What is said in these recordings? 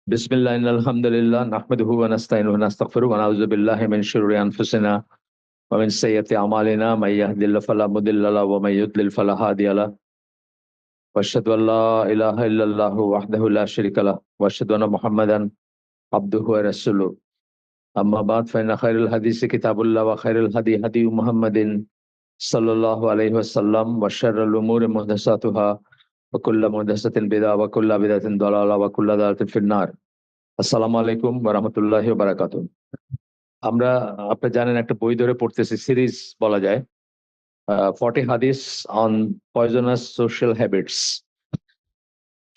बिस्मिल्लाह अल्हम्दुलिल्लाह नहमदुहु व नस्तईनुहु व नस्तगफिरुहु व नऊज़ु बिल्लाहि मिन शुरूरि अनफुसिना व मिन सय्यिअति अमालिना मय यहदिल्लाहु फला मुदिल्ल लहु व मय युद्लिल फला हादिय लहु व अशहदु अल्ला इलाहा इल्लल्लाहु वहदहु ला शरीका लहु व अशहदु अन्ना मुहम्मदन अब्दुहु व रसूलुहु अम्मा बाद फ़इन्न खैरुल हदीस किताबुल्लाह व खैरुल हदी हदी मुहम्मदिन सल्लल्लाहु अलैहि वसल्लम व शर्रुल उमूरि मुहदसातुहा व कुल्लु मुहदसातिन बिदअह व कुल्लु बिदअतिन दलाला व कुल्लु दलालातिन फिन्नार। আসসালামু আলাইকুম ওয়া রাহমাতুল্লাহি ওয়া বারাকাতুহু। আমরা আপনি জানেন একটা বই ধরে পড়তেছি, সিরিজ বলা যায়। 40 হাদিস অন পয়জনাস সোশ্যাল হ্যাবিটস।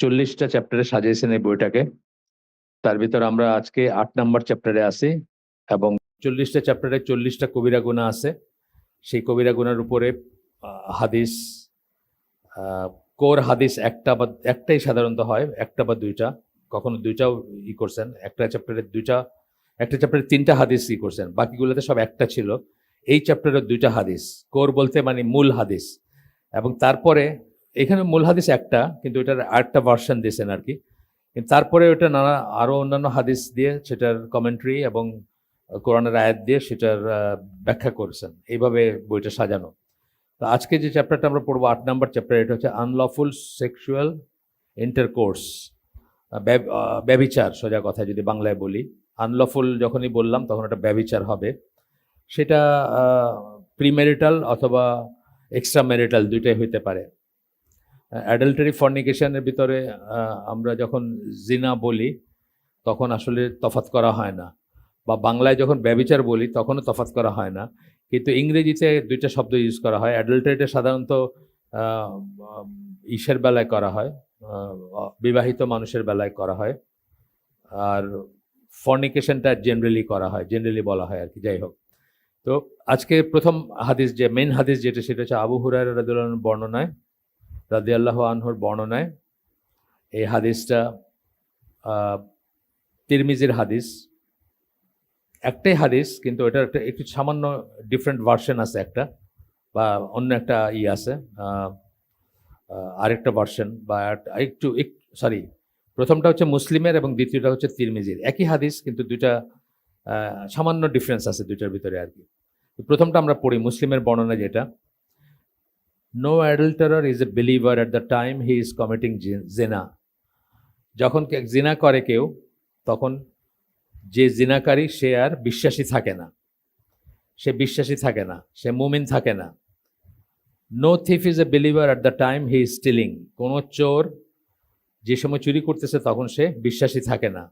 40টা চ্যাপ্টারে সাজিয়েছেন এই বইটাকে। তার ভিতর আমরা আজকে 8 নাম্বার চ্যাপ্টারে আছি এবং 40টা চ্যাপ্টারে 40টা কবিরা গুনাহ আছে। সেই কবিরা গুনার উপরে হাদিস, কোর হাদিস একটাই সাধারণত হয়, একটা বা দুইটা, কখনো দুইটাও করছেন। একটা চ্যাপ্টারে 3টা হাদিস করছেন, বাকিগুলোতে সব একটা ছিল। এই চ্যাপ্টারে 2টা হাদিস, কোর বলতে মানে মূল হাদিস। এবং তারপরে এখানে মূল হাদিস একটা, কিন্তু এটার আরেকটা ভার্সন দিয়েছেন আর কি। কিন্তু তারপরে ওটা নানা আরও অন্যান্য হাদিস দিয়ে সেটার কমেন্ট্রি এবং কোরআনের আয়াত দিয়ে সেটার ব্যাখ্যা করেছেন। এইভাবে বইটা সাজানো। তো আজকে যে চ্যাপ্টারটা আমরা পড়বো 8 নাম্বার চ্যাপ্টার, এটা হচ্ছে আনলফুল সেক্সুয়াল ইন্টারকোর্স, ব্যভিচার। সোজা কথা যদি বাংলায় বলি, আনলফুল যখনই বললাম তখন এটা ব্যভিচার হবে। সেটা প্রিম্যারিটাল অথবা এক্সট্রা ম্যারিটাল দুইটাই হইতে পারে। অ্যাডাল্টারি ফর্নিকেশনের ভিতরে আমরা যখন জিনা বলি তখন আসলে তফাৎ করা হয় না, বা বাংলায় যখন ব্যভিচার বলি তখনও তফাৎ করা হয় না, কিন্তু ইংরেজিতে দুইটা শব্দ ইউজ করা হয়। অ্যাডাল্টারিটা সাধারণত ইসের বেলায় করা হয়, বিবাহিত মানুষের বেলায় করা হয়, আর ফর্নিকেশনটা জেনারেলি করা হয়, জেনারেলি বলা হয় আর কি। যাই হোক, তো আজকে প্রথম হাদিস, যে মেইন হাদিস যেটা, সেটা হচ্ছে আবু হুরায়রা রাদিয়াল্লাহু আনহুর বর্ণনায়। এই হাদিসটা তিরমিজির হাদিস, একটাই হাদিস, কিন্তু এটার একটু সামান্য ডিফারেন্ট ভার্সন আছে একটা, বা অন্য একটা আছে, আরেকটা ভার্সন, বা একটু সরি, প্রথমটা হচ্ছে মুসলিমের এবং দ্বিতীয়টা হচ্ছে তিরমিজির। একই হাদিস, কিন্তু দুইটা সামান্য ডিফারেন্স আছে দুইটার ভিতরে আর কি। প্রথমটা আমরা পড়ি, মুসলিমের বর্ণনা যেটা, no adulterer is a believer at the time he is committing জিনা। যখন জিনা করে কেউ, তখন যে জিনাকারী সে আর বিশ্বাসী থাকে না, সে বিশ্বাসী থাকে না, সে মুমিন থাকে না। No thief is a believer at the time he is stealing. কোনো চোর যে সময় চুরি করতেছে তখন সে বিশ্বাসী থাকে না।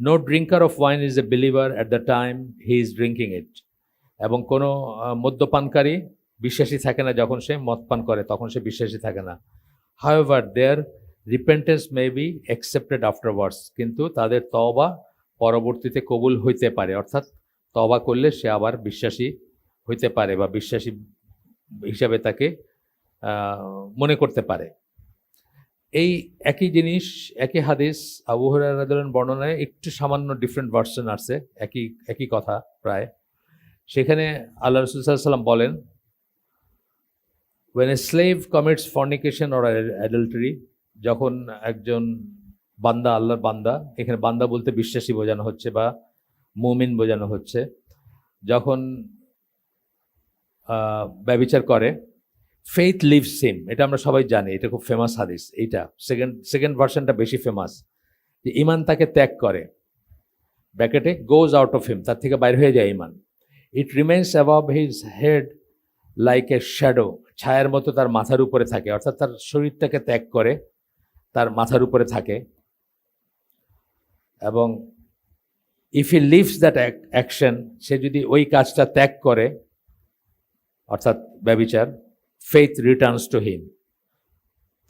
No drinker of wine is a believer at the time he is drinking it. এবং কোনো মদ্যপানকারী বিশ্বাসী থাকে না যখন সে মদ পান করে, তখন সে বিশ্বাসী থাকে না। However their repentance may be accepted afterwards. কিন্তু তাদের তওবা পরবর্তীতে কবুল হইতে পারে, অর্থাৎ তওবা করলে সে আবার বিশ্বাসী হইতে পারে, বা বিশ্বাসী হিসাবে তাকে মনে করতে পারে। এই একই জিনিস, একই হাদিস, আবু হুরায়রা রাদিয়াল্লাহু আনহু বর্ণনায় একটু সামান্য ডিফারেন্ট ভার্সন আছে, একই কথা প্রায়। সেখানে আল্লাহ রাসূল সাল্লাল্লাহু আলাইহি ওয়াসাল্লাম বলেন, when a slave commits fornication or adultery, যখন একজন বান্দা, আল্লাহর বান্দা, এখানে বান্দা বলতে বিশ্বাসী বোঝানো হচ্ছে বা মুমিন বোঝানো হচ্ছে, যখন ব্যভিচার করে, ফেইথ লিভস হিম। এটা আমরা সবাই জানি, এটা খুব ফেমাস হাদিস। এইটা সেকেন্ড ভার্সনটা বেশি ফেমাস, যে ইমান তাকে ত্যাগ করে, ব্র্যাকেটে গোজ আউট অফ হিম, তার থেকে বাইরে হয়ে যায় ইমান। It remains above his head like a shadow, ছায়ার মতো তার মাথার উপরে থাকে, অর্থাৎ তার শরীরটাকে ত্যাগ করে তার মাথার উপরে থাকে। এবং if he leaves that action, সে যদি ওই কাজটা ত্যাগ করে, অর্থাৎ ব্যভিচার, ফেইথ রিটার্নস টু হিম,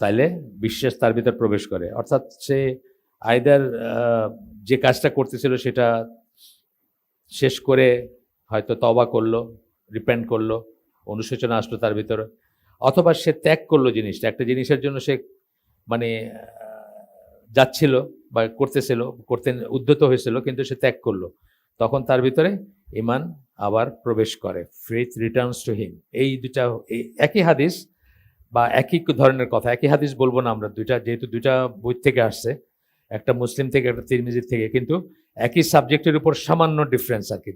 তাইলে বিশ্বাস তার ভিতর প্রবেশ করে। অর্থাৎ সে আইদার যে কাজটা করতেছিল সেটা শেষ করে হয়তো তওবা করলো, রিপেন্ট করলো, অনুশোচনা আসলো তার ভিতরে, অথবা সে ত্যাগ করলো জিনিসটা, একটা জিনিসের জন্য সে মানে যাচ্ছিল বা করতে উদ্যত হয়েছিল, কিন্তু সে ত্যাগ করলো, তখন তার ভিতরে ঈমান আবার প্রবেশ করে, ফেথ রিটার্নস টু হিম। এই দুটা একই হাদিস বা একই ধরনের কথা, একই হাদিস বলবো না আমরা, যেহেতু দুইটা বই থেকে আসছে, একটা মুসলিম থেকে একটা তিরমিজির থেকে, কিন্তু একই সাবজেক্টের উপর সামান্য ডিফারেন্স আর কি।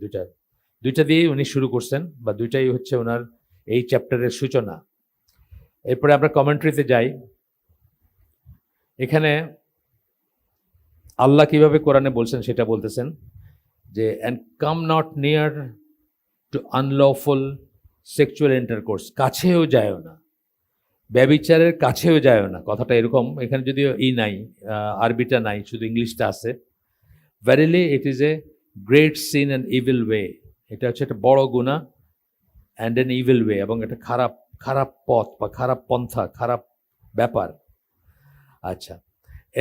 দুইটা দিয়েই উনি শুরু করছেন, বা দুইটাই হচ্ছে ওনার এই চ্যাপ্টারের সূচনা। এরপরে আমরা কমেন্ট্রিতে যাই। এখানে আল্লাহ কিভাবে কোরআনে বলছেন সেটা বলতেছেন যে, and come not near to unlawful sexual intercourse, কাছেও যায় না, ব্যভিচারের কাছেও যায় না। কথাটা এরকম, এখানে যদিও নাই, আরবিটা নাই, শুধু ইংলিশটা আছে। ভ্যারিলি it is a great sin and evil way, এটা হচ্ছে একটা বড় গুনাহ, অ্যান্ড অ্যান ইভিল ওয়ে, এবং একটা খারাপ পথ বা খারাপ পন্থা, খারাপ ব্যাপার। আচ্ছা,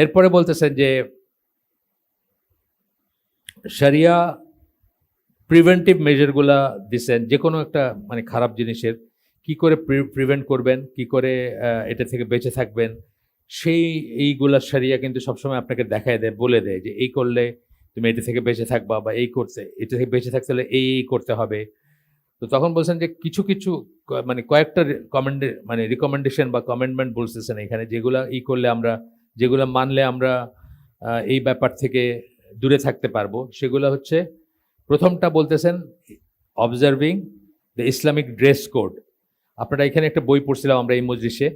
এরপরে বলতেছেন যে শরিয়া প্রিভেন্টিভ মেজারগুলা দিচ্ছেন, যে কোনো একটা মানে খারাপ জিনিসের কি করে প্রিভেন্ট করবেন, কি করে এটা থেকে বেঁচে থাকবেন, এইগুলা শরিয়া কিন্তু সবসময় আপনাকে দেখায় দেয়, বলে দেয় যে এই করলে তুমি এটা থেকে বেঁচে থাকবা, বা এটা থেকে বেঁচে থাকতে হলে এই করতে হবে। তো তখন বলছেন যে কিছু মানে কয়েকটা রিকমেন্ডেশন বা কমেন্টমেন্ট বলতেছেন এখানে, যেগুলা করলে আমরা, যেগুলো মানলে আমরা এই ব্যাপার থেকে দূরে থাকতে পারবো। সেগুলো হচ্ছে, প্রথমটা বলতেছেন observing the Islamic dress code. আপনারা এখানে একটা বই পড়ছিলাম আমরা এই মজলিসে,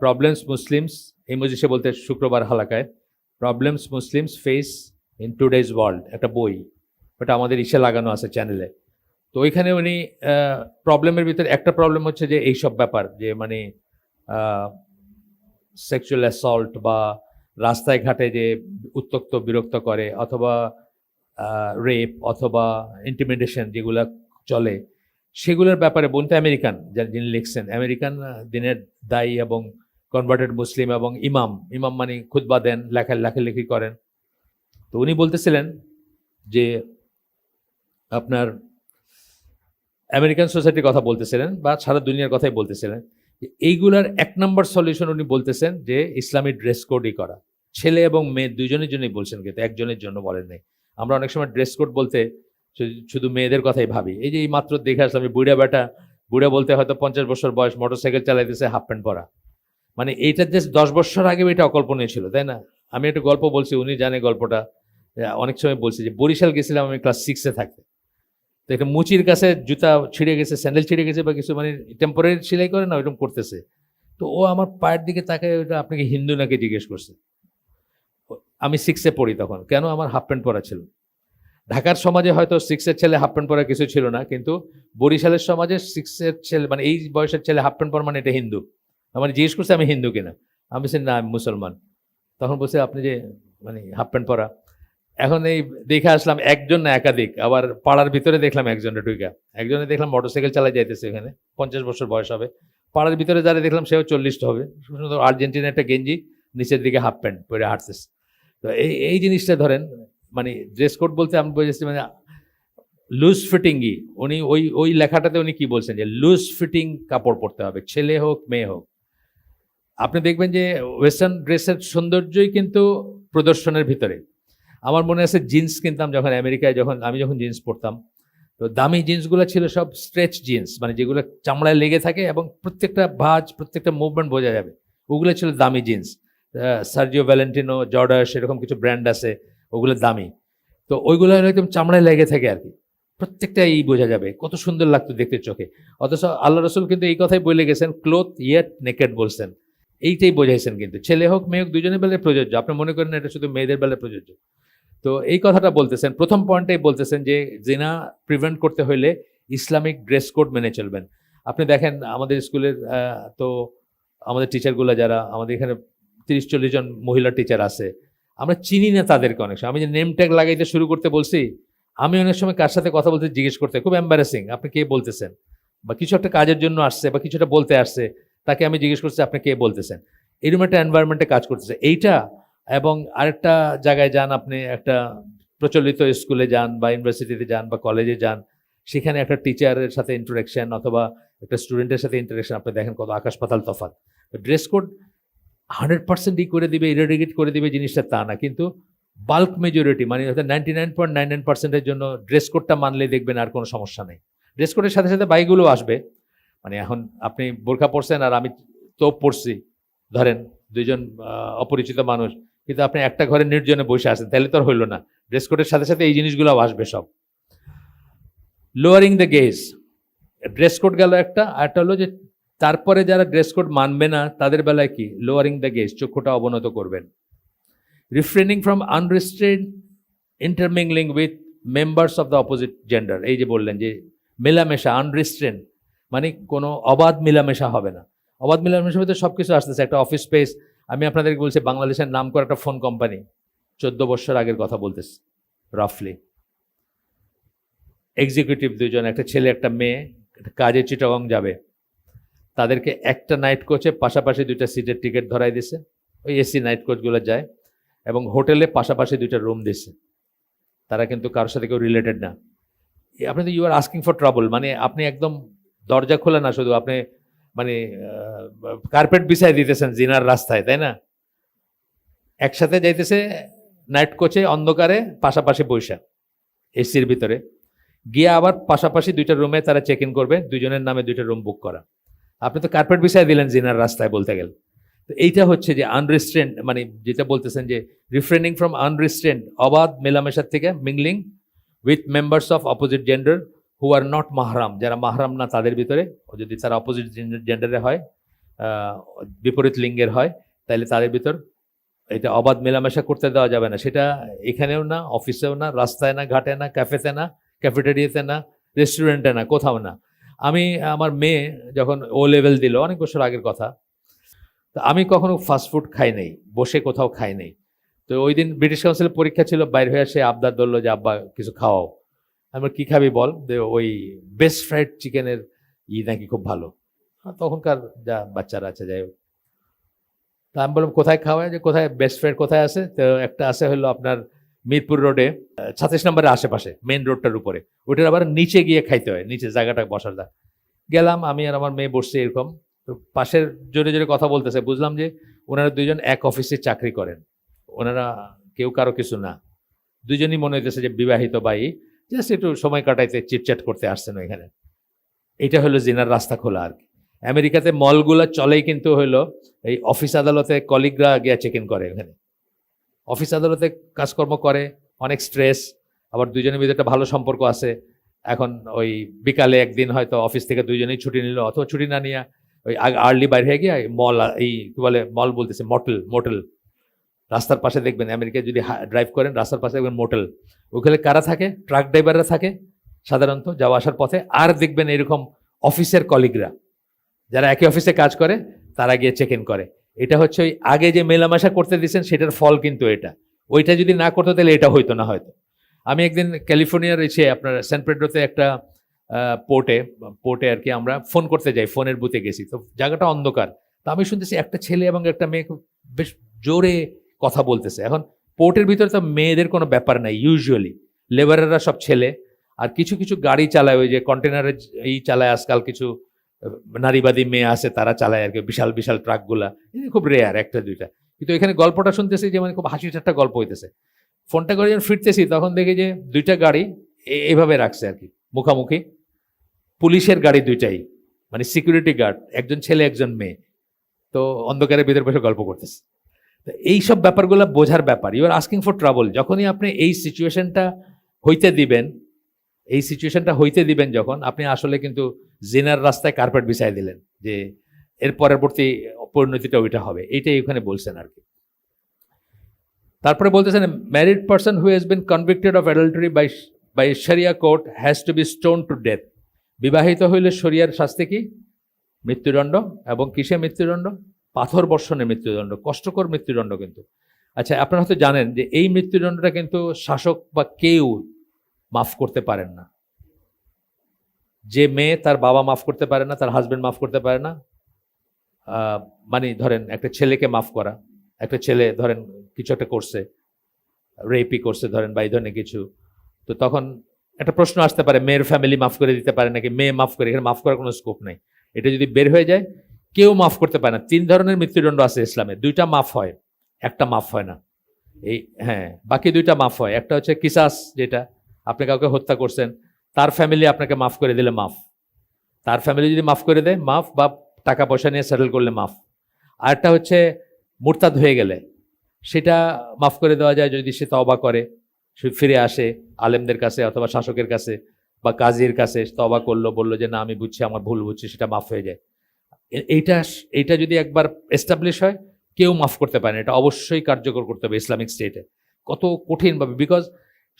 প্রবলেমস মুসলিমস, এই মজলিসে বলতে শুক্রবার হালাকায়, problems Muslims face in today's world, একটা বই, ওটা আমাদের ইসে লাগানো আছে চ্যানেলে। তো ওইখানে উনি প্রবলেমের ভিতরে একটা প্রবলেম হচ্ছে যে এইসব ব্যাপার, যে মানে সেক্সুয়াল অ্যাসল্ট, বা রাস্তায় ঘাটে যে উত্ত্যক্ত বিরক্ত করে, অথবা রেপ অথবা ইন্টিমিডেশন যেগুলা চলে, সেগুলোর ব্যাপারে বলতে আমেরিকান যিনি লিখছেন, আমেরিকান দিনের দায়ী এবং কনভার্টেড মুসলিম এবং ইমাম মানে খুতবা দেন, লেখালেখি করেন। তো উনি বলতেছিলেন যে আপনার আমেরিকান সোসাইটির কথা বলতেছিলেন, বা সারা দুনিয়ার কথাই বলতেছিলেন, এইগুলার 1 নম্বর সলিউশন উনি বলতেছেন যে ইসলামিক ড্রেস কোডই করা। ছেলে এবং মেয়ে দুজনের জন্যই বলছেন, কিন্তু একজনের জন্য বলেন নাই। আমরা অনেক সময় ড্রেস কোড বলতে শুধু মেয়েদের কথাই ভাবি। এই যে এই মাত্র দেখে আসলাম, বুড়া বলতে হয়তো 50 বছর বয়স, মোটরসাইকেল চালাইতেছে, হাফ প্যান্ট পরা, মানে এইটা যে 10 বছর আগে এটা অকল্পনীয় ছিল, তাই না? আমি একটা গল্প বলছি, উনি জানে গল্পটা, অনেক সময় বলছি যে বরিশাল গেছিলাম আমি ক্লাস 6-এ থাকতে। তো একটা মুচির কাছে জুতা ছিঁড়ে গেছে, স্যান্ডেল ছিঁড়ে গেছে, বা কিছু মানে টেম্পোরারি সেলাই করে না, ওইরকম করতেছে। তো ও আমার পায়ের দিকে তাকায়, ওইটা আপনাকে হিন্দু নাকি জিজ্ঞেস করছে। আমি 6-এ পড়ি তখন, কেন? আমার হাফ প্যান্ট পরা ছিল। ঢাকার সমাজে হয়তো 6-এর ছেলে হাফ প্যান্ট পরা কিছু ছিল না, কিন্তু বরিশালের সমাজে 6-এর ছেলে, মানে এই বয়সের ছেলে হাফ প্যান্ট পরা মানে এটা হিন্দু। আমার জিজ্ঞেস করছে আমি হিন্দু কিনা, আমি বলছি না আমি মুসলমান। তখন বলছে আপনি যে মানে হাফ প্যান্ট পরা। এখন এই দেখে আসলাম একজন না একাধিক, আবার পাড়ার ভিতরে দেখলাম একজনের ঢুকা, একজনে দেখলাম মোটরসাইকেল চালাই যাইতেছে, এখানে 50 বছর বয়স হবে। পাড়ার ভিতরে যারা দেখলাম সেও 40 হবে, সুন্দর আর্জেন্টিনা একটা গেঞ্জি, নিচের দিকে হাফ প্যান্ট পরে হাঁটতেছে। তো এই জিনিসটা ধরেন, মানে ড্রেস কোড বলতে আমি বুঝেছি মানে লুজ ফিটিংই। উনি ওই লেখাটাতে উনি কি বলছেন যে লুজ ফিটিং কাপড় পরতে হবে, ছেলে হোক মেয়ে হোক। আপনি দেখবেন যে ওয়েস্টার্ন ড্রেসের সৌন্দর্যই কিন্তু প্রদর্শনের ভিতরে। আমার মনে আছে জিন্স কিনতাম যখন আমেরিকায়, আমি যখন জিন্স পরতাম, তো দামি জিন্সগুলো ছিল সব স্ট্রেচ জিন্স, মানে যেগুলো চামড়ায় লেগে থাকে এবং প্রত্যেকটা ভাঁজ, প্রত্যেকটা মুভমেন্ট বোঝা যাবে, ওগুলো ছিল দামি জিন্স। সার্জিও ভ্যালেন্টিনো, জর্ডাস, এরকম কিছু ব্র্যান্ড আছে, ওগুলো দামি। তো ওইগুলো একদম চামড়ায় লেগে থাকে আর কি, প্রত্যেকটা বোঝা যাবে, কত সুন্দর লাগতো দেখতে চোখে। অথচ আল্লাহ রসুল কিন্তু এই কথাই বলে গেছেন, ক্লোথ ইয়েট নেকেড বলছেন, এইটাই বোঝাইছেন। কিন্তু ছেলে হোক মেয়ে হোক দুজনের বেলায় প্রযোজ্য, আপনি মনে করেন এটা শুধু মেয়েদের বেলায় প্রযোজ্য। তো এই কথাটা বলতেছেন, প্রথম পয়েন্টেই বলতেছেন যে জিনা প্রিভেন্ট করতে হইলে ইসলামিক ড্রেস কোড মেনে চলবেন। আপনি দেখেন আমাদের স্কুলের তো আমাদের টিচারগুলো যারা আমাদের এখানে 30-40 জন মহিলা টিচার আছে, আমরা চিনি না তাদেরকে অনেক সময়। আমি যে নেম ট্যাগ লাগাইতে শুরু করতে বলছি, আমি অনেক সময় কার সাথে কথা বলতে জিজ্ঞেস করতে, খুব এম্বারেসিং, আপনি কে বলতেছেন, বা কিছু একটা কাজের জন্য আসছে বা কিছুটা বলতে আসছে, তাকে আমি জিজ্ঞেস করছি আপনি কে বলতেছেন। এরকম একটা এনভায়রনমেন্টে কাজ করতেছে এইটা। এবং আরেকটা জায়গায় যান, আপনি একটা প্রচলিত স্কুলে যান বা ইউনিভার্সিটিতে যান বা কলেজে যান, সেখানে একটা টিচারের সাথে ইন্টারাকশন অথবা একটা স্টুডেন্টের সাথে ইন্টারাকশন, আপনি দেখেন কত আকাশ পাতাল তফাৎ। ড্রেস কোড 100% করে দিবে, ইরেডিকেট করে দিবে জিনিসটা তা না, কিন্তু বাল্ক মেজরিটি মানে 99.99%-এর জন্য ড্রেস কোডটা মানলেই দেখবেন আর কোনো সমস্যা নেই। ড্রেস কোডের সাথে সাথে বাইকগুলো আসবে, মানে এখন আপনি বোরখা পরছেন আর আমি তোপ পরছি, ধরেন দুইজন অপরিচিত মানুষ, কিন্তু আপনি একটা ঘরে নির্জনে বসে আছেন, তাহলে তো আর হইলো না। ড্রেস কোডের সাথে সাথে এই জিনিসগুলো আসবে সব। Lowering the gauge, dress code গেল একটা, আরটা হলো যে তারপরে যারা ড্রেস কোড মানবে না তাদের বেলায় কি, লোয়ারিং দ্য গেজ, চক্ষুটা অবনত করবেন। Refraining from unrestrained intermingling with members of the opposite gender, এই যে বললেন যে মেলামেশা, আনরিস্ট্রেন্ড মানে কোনো অবাধ মেলামেশা হবে না। অবাধ মেলামেশার মধ্যে সব কিছু আসতেছে। একটা অফিস স্পেস, আমি আপনাদেরকে বলছি বাংলাদেশের নাম করা একটা ফোন কোম্পানি, 14 বছর আগের কথা বলতেছে রাফলি। এক্সিকিউটিভ দুজন, একটা ছেলে একটা মেয়ে, কাজে চিটাগং যাবে, তাদেরকে একটা নাইট কোচে পাশাপাশি 2টা সিটের টিকিট ধরাই দিছে, ওই এসি নাইট কোচগুলো যায়, এবং হোটেলে পাশাপাশি 2টা রুম দিছে। তারা কিন্তু কারোর সাথে কেউ রিলেটেড না। আপনি তো you are asking for trouble, মানে আপনি একদম দরজা খোলা না, শুধু আপনি মানে কার্পেট বিছাই দিতেছেন জিনার রাস্তায়, তাই না? একসাথে যাইতেছে নাইট কোচে অন্ধকারে, পাশাপাশি বৈশা এসির ভিতরে গিয়ে, আবার পাশাপাশি 2টা রুমে তারা চেক ইন করবে, দুজনের নামে 2টা রুম বুক করা। আপনি তো কার্পেট বিছাই দিলেন জিনার রাস্তায় বলতে গেলে। তো এইটা হচ্ছে যে আনরিস্ট্রেন্ড, মানে যেটা বলতেছেন যে রিফ্রেনিং ফ্রম আনরিস্ট্রেন্ড, অবাধ মেলামেশার থেকে, mingling with members of opposite gender who are not মাহরাম, যারা মাহরাম না তাদের ভিতরে, যদি তারা অপোজিট জেন্ডারে হয়, বিপরীত লিঙ্গের হয়, তাহলে তাদের ভিতর এটা অবাধ মেলামেশা করতে দেওয়া যাবে না। সেটা এখানেও না, অফিসেও না, রাস্তায় না, ঘাটে না, ক্যাফেতে না, ক্যাফেটেরিয়াতে না, রেস্টুরেন্টে না, কোথাও না। আমি আমার মেয়ে যখন ও লেভেল দিল, অনেক বছর আগের কথা, তো আমি কখনো ফাস্টফুড খাই নাই, বসে কোথাও খাই নাই। তো ওই দিন ব্রিটিশ কাউন্সিলের পরীক্ষা ছিল, বাইরে হয়ে সে আবদার ধরলো যে আব্বা কিছু খাওয়াও। আমি কি খাবি বল, যে ওই বেস্ট ফ্রাইড চিকেনের নাকি খুব ভালো। তখনকার যা বাচ্চারা আছে, যাই হোক। তা আমি বললাম কোথায় খাওয়ায়, যে কোথায় বেস্ট ফ্রাইড কোথায় আছে? তো একটা আছে হলো আপনার মিরপুর রোডে 36 নম্বরের আশেপাশে, মেইন রোডটার উপরে, ওইটার আবার নিচে গিয়ে খাইতে হয়, নিচে জায়গাটা বসার দা। গেলাম, আমি আর আমার মেয়ে বসছি এরকম, তো পাশের জোরে জোরে কথা বলতেছে, বুঝলাম যে ওনারা দুইজন এক অফিসে চাকরি করেন, ওনারা কেউ কারো কিছু না, দুজনই মনে হইতেছে যে বিবাহিত বাই, জাস্ট একটু সময় কাটাইতে চিটচ্যাট করতে আসছেন এখানে। এটা হলো জিনার রাস্তা খোলা আর কি। আমেরিকাতে মলগুলো চলেই কিন্তু হলো এই অফিস আদালতে কলিগরা গিয়া চেক ইন করে, এখানে অফিস আদালতে কাজকর্ম করে, অনেক স্ট্রেস, আবার দুজনের ভিতরে একটা ভালো সম্পর্ক আছে। এখন ওই বিকালে একদিন হয়তো অফিস থেকে দুজনেই ছুটি নিল, অথবা ছুটি না নিয়ে ওই আর্লি বাইরে হয়ে গিয়ে মল, এই কি বলে মল বলতেছে, মোটেল, রাস্তার পাশে দেখবেন আমেরিকায় যদি ড্রাইভ করেন, রাস্তার পাশে দেখবেন মোটেল, ওখানে কারা থাকে, ট্রাক ড্রাইভাররা থাকে সাধারণত যাওয়া আসার পথে, আর দেখবেন এরকম অফিসের কলিগরা যারা একই অফিসে কাজ করে, তারা গিয়ে চেক ইন করে। এটা হচ্ছে ওই আগে যে মেলামেশা করতে দিয়েছেন সেটার ফল কিন্তু এটা। ওইটা যদি না করতো তাহলে এটা হইতো না হয়তো। আমি একদিন ক্যালিফোর্নিয়ার এসে আপনার সেন পেড্রোতে একটা পোর্টে আর কি আমরা ফোন করতে যাই, ফোনের বুথে গেছি, তো জায়গাটা অন্ধকার। তো আমি শুনতেছি একটা ছেলে এবং একটা মেয়ে বেশ জোরে কথা বলতেছে। এখন পোর্টের ভিতরে তো মেয়েদের কোনো ব্যাপার নাই, ইউজুয়ালি লেবাররা সব ছেলে, আর কিছু কিছু গাড়ি চালায়, ওই যে কন্টেনারের এই চালায় আজকাল কিছু নারীবাদী মেয়ে আছে, তারা চালায় আর কি বিশাল বিশাল ট্রাকগুলা, খুব রেয়ার একটা দুইটা। কিন্তু এখানে গল্পটা শুনতেছি যে মানে খুব হাসি ঠাট্টা গল্প হইতেছে। ফোনটা করে যখন ফিরতেছি তখন দেখি যে 2টা গাড়ি এভাবে রাখছে আর কি, মুখামুখি, পুলিশের গাড়ি 2টাই, মানে সিকিউরিটি গার্ড, একজন ছেলে একজন মেয়ে, তো অন্ধকারের ভিতরে বসে গল্প করতেছে। তো এইসব ব্যাপারগুলো বোঝার ব্যাপার। You are asking for trouble. যখনই আপনি এই সিচুয়েশনটা হইতে দিবেন, যখন আপনি আসলে কিন্তু জিনার রাস্তায় কার্পেট বিছাই দিলেন, যে এর পরবর্তী পরিণতিটা ওইটা হবে, এইটাই ওখানে বলছেন আর কি। তারপরে বলতেছেন, married person who has been convicted of adultery by শরিয়া court has to be stone to death. বিবাহিত হইলে শরিয়ার শাস্তি কি? মৃত্যুদণ্ড। এবং কিসে মৃত্যুদণ্ড? পাথর বর্ষণের মৃত্যুদণ্ড, কষ্টকর মৃত্যুদণ্ড কিন্তু। আচ্ছা, আপনারা হয়তো জানেন যে এই মৃত্যুদণ্ডটা কিন্তু শাসক বা কেউ মাফ করতে পারেন না। যে মেয়ে তার বাবা মাফ করতে পারে না, তার হাজবেন্ড মাফ করতে পারে না, মানে ধরেন একটা ছেলেকে মাফ করা, একটা ছেলে ধরেন কিছু একটা করছে, রেপই করছে ধরেন বা এই ধরনের কিছু, তো তখন একটা প্রশ্ন আসতে পারে, মেয়ের ফ্যামিলি মাফ করে দিতে পারে নাকি, মেয়ে মাফ করে, এখানে মাফ করার কোনো স্কোপ নেই। এটা যদি বের হয়ে যায়, কেউ মাফ করতে পারে না। 3 ধরনের মৃত্যুদণ্ড আছে ইসলামে, 2টা মাফ হয়, একটা মাফ হয় না। এই হ্যাঁ, বাকি 2টা মাফ হয়। একটা হচ্ছে কিসাস, যেটা আপনি কাউকে হত্যা করছেন, তার ফ্যামিলি আপনাকে মাফ করে দিলে মাফ, তার ফ্যামিলি যদি মাফ করে দেয় মাফ, বা টাকা পয়সা নিয়ে সেটেল করলে মাফ। আরেকটা হচ্ছে মুরতাদ হয়ে গেলে, সেটা মাফ করে দেওয়া যায় যদি সে তওবা করে, সে ফিরে আসে আলেমদের কাছে অথবা শাসকের কাছে বা কাজীর কাছে, তওবা করলো, বললো যে না আমি বুঝছি, আমার ভুল বুঝছি, সেটা মাফ হয়ে যায়। এইটা এইটা যদি একবার এস্টাবলিশ হয়, কেউ মাফ করতে পারে না। এটা অবশ্যই কার্যকর করতে হবে ইসলামিক স্টেটে, কত কঠিনভাবে, বিকজ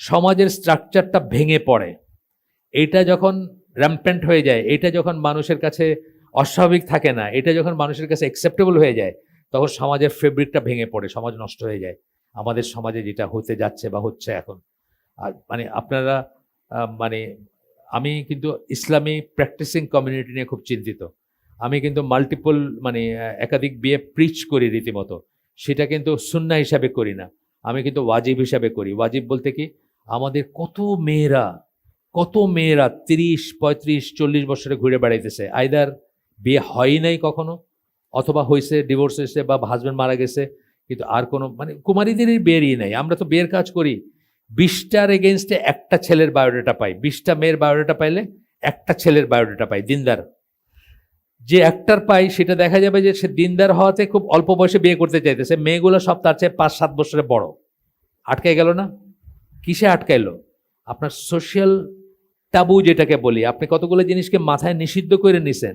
সমাজের স্ট্রাকচারটা ভেঙে পড়ে। এটা যখন র্যাম্পেন্ট হয়ে যায়, এটা যখন মানুষের কাছে অস্বাভাবিক থাকে না, এটা যখন মানুষের কাছে অ্যাকসেপ্টেবল হয়ে যায়, তখন সমাজের ফেব্রিকটা ভেঙে পড়ে, সমাজ নষ্ট হয়ে যায়। আমাদের সমাজে যেটা হতে যাচ্ছে বা হচ্ছে এখন, আর মানে আপনারা মানে আমি কিন্তু ইসলামী প্র্যাকটিসিং কমিউনিটি নিয়ে খুব চিন্তিত। আমি কিন্তু মাল্টিপল মানে একাধিক বিয়ে প্রিচ করি রীতিমতো, সেটা কিন্তু সুন্নাহ হিসাবে করি না, আমি কিন্তু ওয়াজিব হিসাবে করি। ওয়াজিব বলতে কি, আমাদের কত মেয়েরা 30, 35, 40 বছরে ঘুরে বেড়াইতেছে, আইদার বিয়ে হয়ই নাই কখনো, অথবা হয়েছে, ডিভোর্স হয়েছে, বা হাজব্যান্ড মারা গেছে, কিন্তু আর কোনো মানে কুমারীদেরই বিয়েরই নাই। আমরা তো বিয়ের কাজ করি, 20টার এগেনস্টে একটা ছেলের বায়োডাটা পাই, 20টা মেয়ের বায়োডাটা পাইলে একটা ছেলের বায়োডাটা পাই দিনদার। যে একটার পাই সেটা দেখা যাবে যে সে দিনদার হওয়াতে খুব অল্প বয়সে বিয়ে করতে চাইতেছে, মেয়েগুলো সব তার চেয়ে 5-7 বছরে বড়। আটকাই গেল না? কিসে আটকাইলো? আপনার সোশ্যাল টাবু যেটাকে বলি, আপনি কতগুলো জিনিসকে মাথায় নিষিদ্ধ করে নিছেন,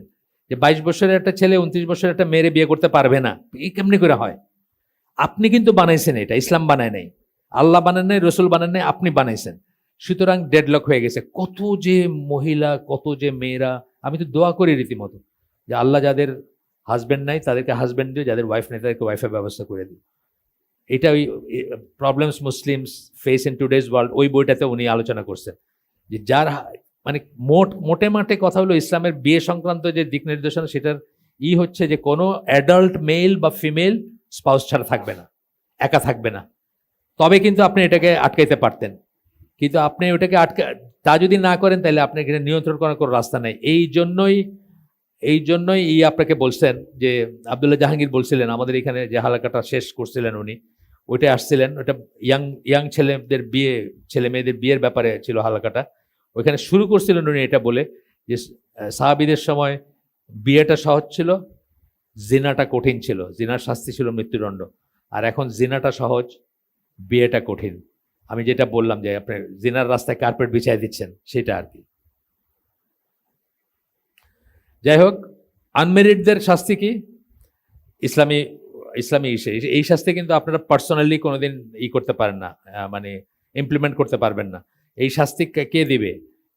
যে 22 বছরের একটা ছেলে 29 বছরের একটা মেয়েরে বিয়ে করতে পারবে না, এই কেমনি করে হয়? আপনি কিন্তু বানাইছেন, এটা ইসলাম বানায় নাই, আল্লাহ বানান নাই, রসুল বানান নাই, আপনি বানাইছেন। সুতরাং ডেডলক হয়ে গেছে। কত যে মহিলা, কত যে মেয়েরা, আমি তো দোয়া করি রীতিমতো যে আল্লাহ যাদের হাজব্যান্ড নাই তাদেরকে হাজব্যান্ড দিও, যাদের ওয়াইফ নেই তাদেরকে ওয়াইফের ব্যবস্থা করে দিও। এটা ওই problems Muslims face in today's world, ওই বইটাতে উনি আলোচনা করছেন যে যার মানে মোটে মাঠে কথা হলো ইসলামের বিয়ে সংক্রান্ত যে দিক নির্দেশনা, সেটার হচ্ছে যে কোনো অ্যাডাল্ট মেল বা ফিমেল স্পাউস ছাড়া থাকবে না, একা থাকবে না। তবে কিন্তু আপনি এটাকে আটকাইতে পারতেন, কিন্তু আপনি ওটাকে তা যদি না করেন তাহলে আপনি এখানে নিয়ন্ত্রণ করার কোনো রাস্তা নেই। এই জন্যই আপনাকে বলছেন যে আব্দুল্লাহ জাহাঙ্গীর বলছিলেন আমাদের এখানে যে হালাকাটা শেষ করছিলেন উনি, ওইটা আসছিলেন, ওটা ইয়াং ছেলে মেয়েদের বিয়ের ব্যাপারে ছিল হালাকাটা। ওইখানে শুরু করছিলেন উনি এটা বলে যে সাহাবীদের সময় বিয়েটা সহজ ছিল, জিনাটা কঠিন ছিল, জিনার শাস্তি ছিল মৃত্যুদণ্ড। আর এখন জিনাটা সহজ, বিয়েটা কঠিন। আমি যেটা বললাম যে আপনি জিনার রাস্তায় কার্পেট বিছাই দিচ্ছেন, সেটা আর কি। যাই হোক, আনমেরিডদের শাস্তি কি? ইসলামী এই শাস্তি কিন্তু আপনারা পার্সোনালি কোনোদিন করতে পারেন না, মানে ইমপ্লিমেন্ট করতে পারবেন না। এই শাস্তি কে দিবে?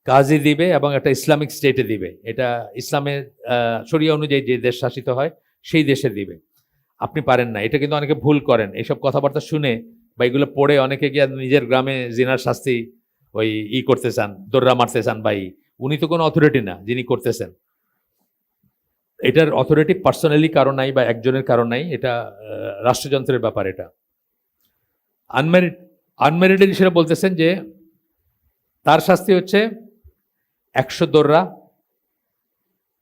কাজী দিবে, এবং একটা ইসলামিক স্টেটে দিবে। এটা ইসলামের শরিয়া অনুযায়ী যে দেশ শাসিত হয় সেই দেশে দিবে। আপনি পারেন না। এটা কিন্তু অনেকে ভুল করেন, এইসব কথাবার্তা শুনে বা এগুলো পড়ে অনেকে গিয়ে নিজের গ্রামে জিনার শাস্তি করতে চান, দৌড়া মারতে চান। উনি তো কোনো অথরিটি না যিনি করতেছেন, এটার অথরিটি পার্সোনালি কারো নাই বা একজনের কারো নাই, এটা রাষ্ট্রযন্ত্রের ব্যাপার। এটা আনমেরিডেড সেটা বলতেছেন যে তার শাস্তি হচ্ছে 100 দৌড়া,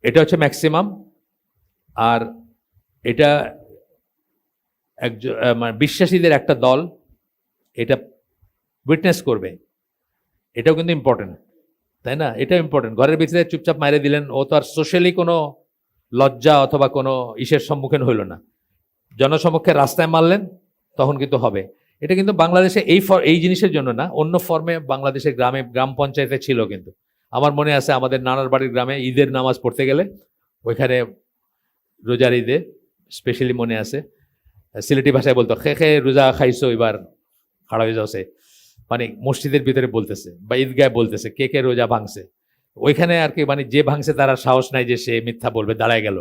এটা হচ্ছে ম্যাক্সিমাম। আর এটা মানে বিশ্বাসীদের একটা দল এটা উইটনেস করবে, এটাও কিন্তু ইম্পর্টেন্ট, তাই না? এটাও ইম্পর্টেন্ট। ঘরের ভিতরে চুপচাপ মাইরে দিলেন, ও তো আর সোশ্যালি কোনো লজ্জা অথবা কোনো সম্মুখীন হইল না, জনসমক্ষে রাস্তায় মারলেন, তখন কিন্তু হবে। এটা কিন্তু বাংলাদেশে এই জিনিসের জন্য না, অন্য ফর্মে বাংলাদেশের গ্রাম পঞ্চায়েতে ছিল। কিন্তু আমার মনে আছে আমাদের নানার বাড়ির গ্রামে ঈদের নামাজ পড়তে গেলে, ওইখানে রোজার ঈদে স্পেশালি মনে আছে, সিলেটি ভাষায় বলতো খে খে রোজা খাইছো, এবার খাড়া হয়ে যাচ্ছে, মানে মসজিদের ভিতরে বলতেছে বা ঈদগায় বলতেছে কে কে রোজা ভাঙছে। ওইখানে আর কি, মানে যে ভাঙছে তারা সাহস নাই যে সে মিথ্যা বলবে, দাঁড়ায় গেল।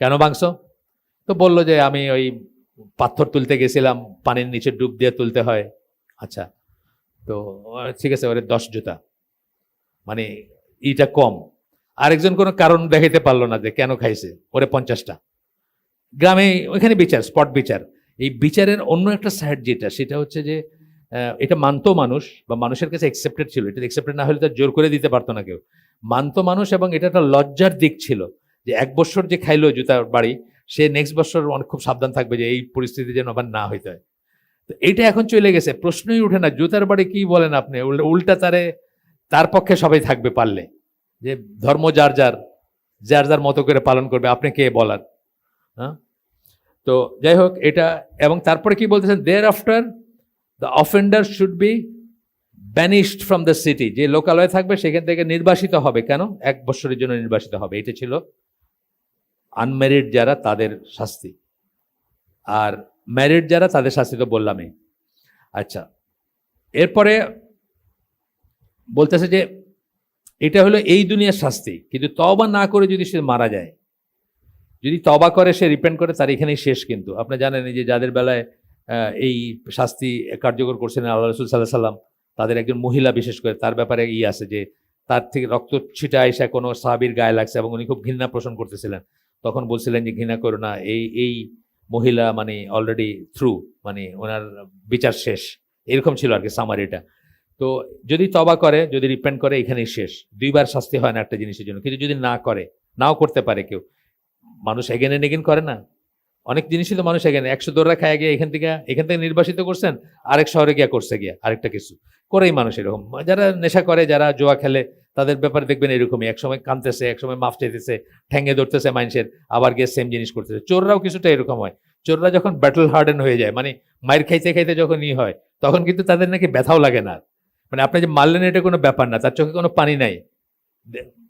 কেন ভাঙছো? তো বলল যে আমি ওই পাথর তুলতে গেছিলাম, পানির নিচে ডুব দিয়ে তুলতে হয়। আচ্ছা, তো ঠিক আছে, ওরে 10 জুতা, মানে ইটা কম। আরেকজন কোনো কারণ দেখাইতে পারলো না যে কেন খাইছে, ওরে 50টা। গ্রামে ওইখানে বিচার, স্পট বিচার। এই বিচারের অন্য একটা সাইড যেটা, সেটা হচ্ছে যে এটা মানতো মানুষ, বা মানুষের কাছে অ্যাকসেপ্টেড ছিল। এটা অ্যাকসেপ্টেড না হলে তো জোর করে দিতে পারতো না কেউ, মানতো মানুষ। এবং এটা একটা লজ্জার দিক ছিল যে 1 বছর যে খাইলো জুতার বাড়ি, সে নেক্সট বছর অনেক খুব সাবধান থাকবে যে এই পরিস্থিতি যেন আবার না হইতে হয়। তো এইটা এখন চলে গেছে, প্রশ্নই উঠে না। জুতার বাড়ি কি বলেন আপনি? উল্টা তার পক্ষে সবাই থাকবে পারলে, যে ধর্ম যার যার মতো করে পালন করবে, আপনি কে বলার? হ্যাঁ, তো যাই হোক এটা, এবং তারপরে কি বলতেছেন, thereafter the offender should be banished from the city, যে লোকালয়ে থাকবে সেখান থেকে নির্বাসিত হবে। কেন? 1 বছরের জন্য নির্বাসিত হবে। এটা ছিল আনম্যারিড যারা তাদের শাস্তি, আর ম্যারিড যারা তাদের শাস্তি তো বললামই। আচ্ছা, এরপরে বলতেছে যে এটা হলো এই দুনিয়ার শাস্তি, কিন্তু তওবা না করে যদি সে মারা যায়, যদি তওবা করে, সে রিপেন্ট করে, তার এখানেই শেষ। কিন্তু আপনি জানেন যে যাদের বেলায় এই শাস্তি কার্যকর করছেন আল্লাহ রাসূল সাল্লাল্লাহু আলাইহি সাল্লাম, তাদের একজন মহিলা বিশেষ করে, তার ব্যাপারে আছে যে তার থেকে রক্ত ছিটা এসে কোনো সাহাবীর গায়ে লাগছে এবং উনি খুব ঘৃণা পোষণ করতেছিলেন। তখন বলছিলেন যে ঘৃণা করো না, এই মহিলা মানে অলরেডি থ্রু, মানে ওনার বিচার শেষ, এরকম ছিল আর কি সামারিটা। তো যদি তওবা করে, যদি রিপেন্ট করে, এখানেই শেষ। 2 বার শাস্তি হয় না একটা জিনিসের জন্য। কিন্তু যদি না করে, নাও করতে পারে কেউ, মানুষ এগেন এন্ড এগেন করে না, অনেক জিনিসই তো মানুষ এগেন 100 দৌড়া খায় গিয়ে এখান থেকে নির্বাসিত করছেন, আরেক শহরে গিয়া করছে গিয়া আরেকটা কিছু করেই মানুষ এরকম। যারা নেশা করে, যারা জুয়া খেলে, তাদের ব্যাপারে দেখবেন এরকমই, একসময় কাঁদতেছে, একসময় মাফ চাইতেছে, ঠ্যাঙ্গে ধরতেছে মানুষের, আবার গিয়ে সেম জিনিস করতেছে। চোররাও কিছুটা এরকম হয়। চোররা যখন ব্যাটল হার্ডেন হয়ে যায়, মানে মায়ের খাইতে খাইতে যখন হয়, তখন কিন্তু তাদের নাকি ব্যথাও লাগে না। মানে আপনি যে মারলেন এটা কোনো ব্যাপার না, তার চোখে কোনো পানি নাই,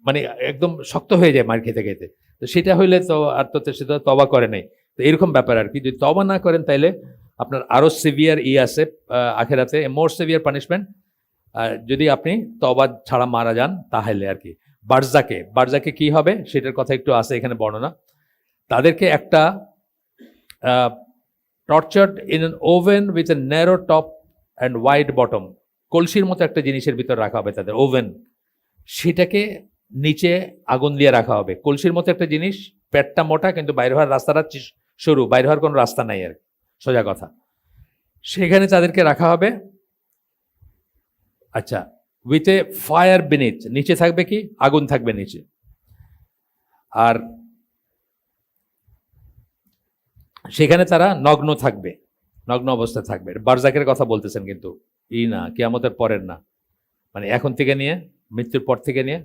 মানে একদম শক্ত হয়ে যায় মার খেতে খেতে। তো সেটা হইলে তো আর তো সেটা তওবা করে নাই। তো এরকম ব্যাপার আর কি। যদি তওবা না করেন তাইলে আপনার আরো সিভিয়ার আছে আখেরাতে, মোর সিভিয়ার পানিশমেন্ট, যদি আপনি তওবা ছাড়া মারা যান তাহলে আর কি। বারজাকে কি হবে সেটার কথা একটু আছে এখানে বর্ণনা। তাদেরকে একটা tortured in an oven with a narrow top and wide bottom, কলসির মতো একটা জিনিসের ভিতর রাখা হবে তাদের, ওভেন, সেটাকে নিচে আগুন দিয়ে রাখা হবে। কলসির মতো একটা জিনিস, পেটটা মোটা কিন্তু বাইরে হওয়ার রাস্তাটা সরু, বাইরে হওয়ার কোনো রাস্তা নাই আর, সোজা কথা। সেখানে তাদেরকে রাখা হবে। আচ্ছা, উইথ এ ফায়ার বিনিথ, নিচে থাকবে কি, আগুন থাকবে নিচে, আর সেখানে তারা নগ্ন থাকবে, নগ্ন অবস্থায় থাকবে। বারজাকের কথা বলতেছেন, কিন্তু না কিয়ামতের পরের না, মানে এখন থেকে নিয়ে মৃত্যুর পর থেকে নিয়ে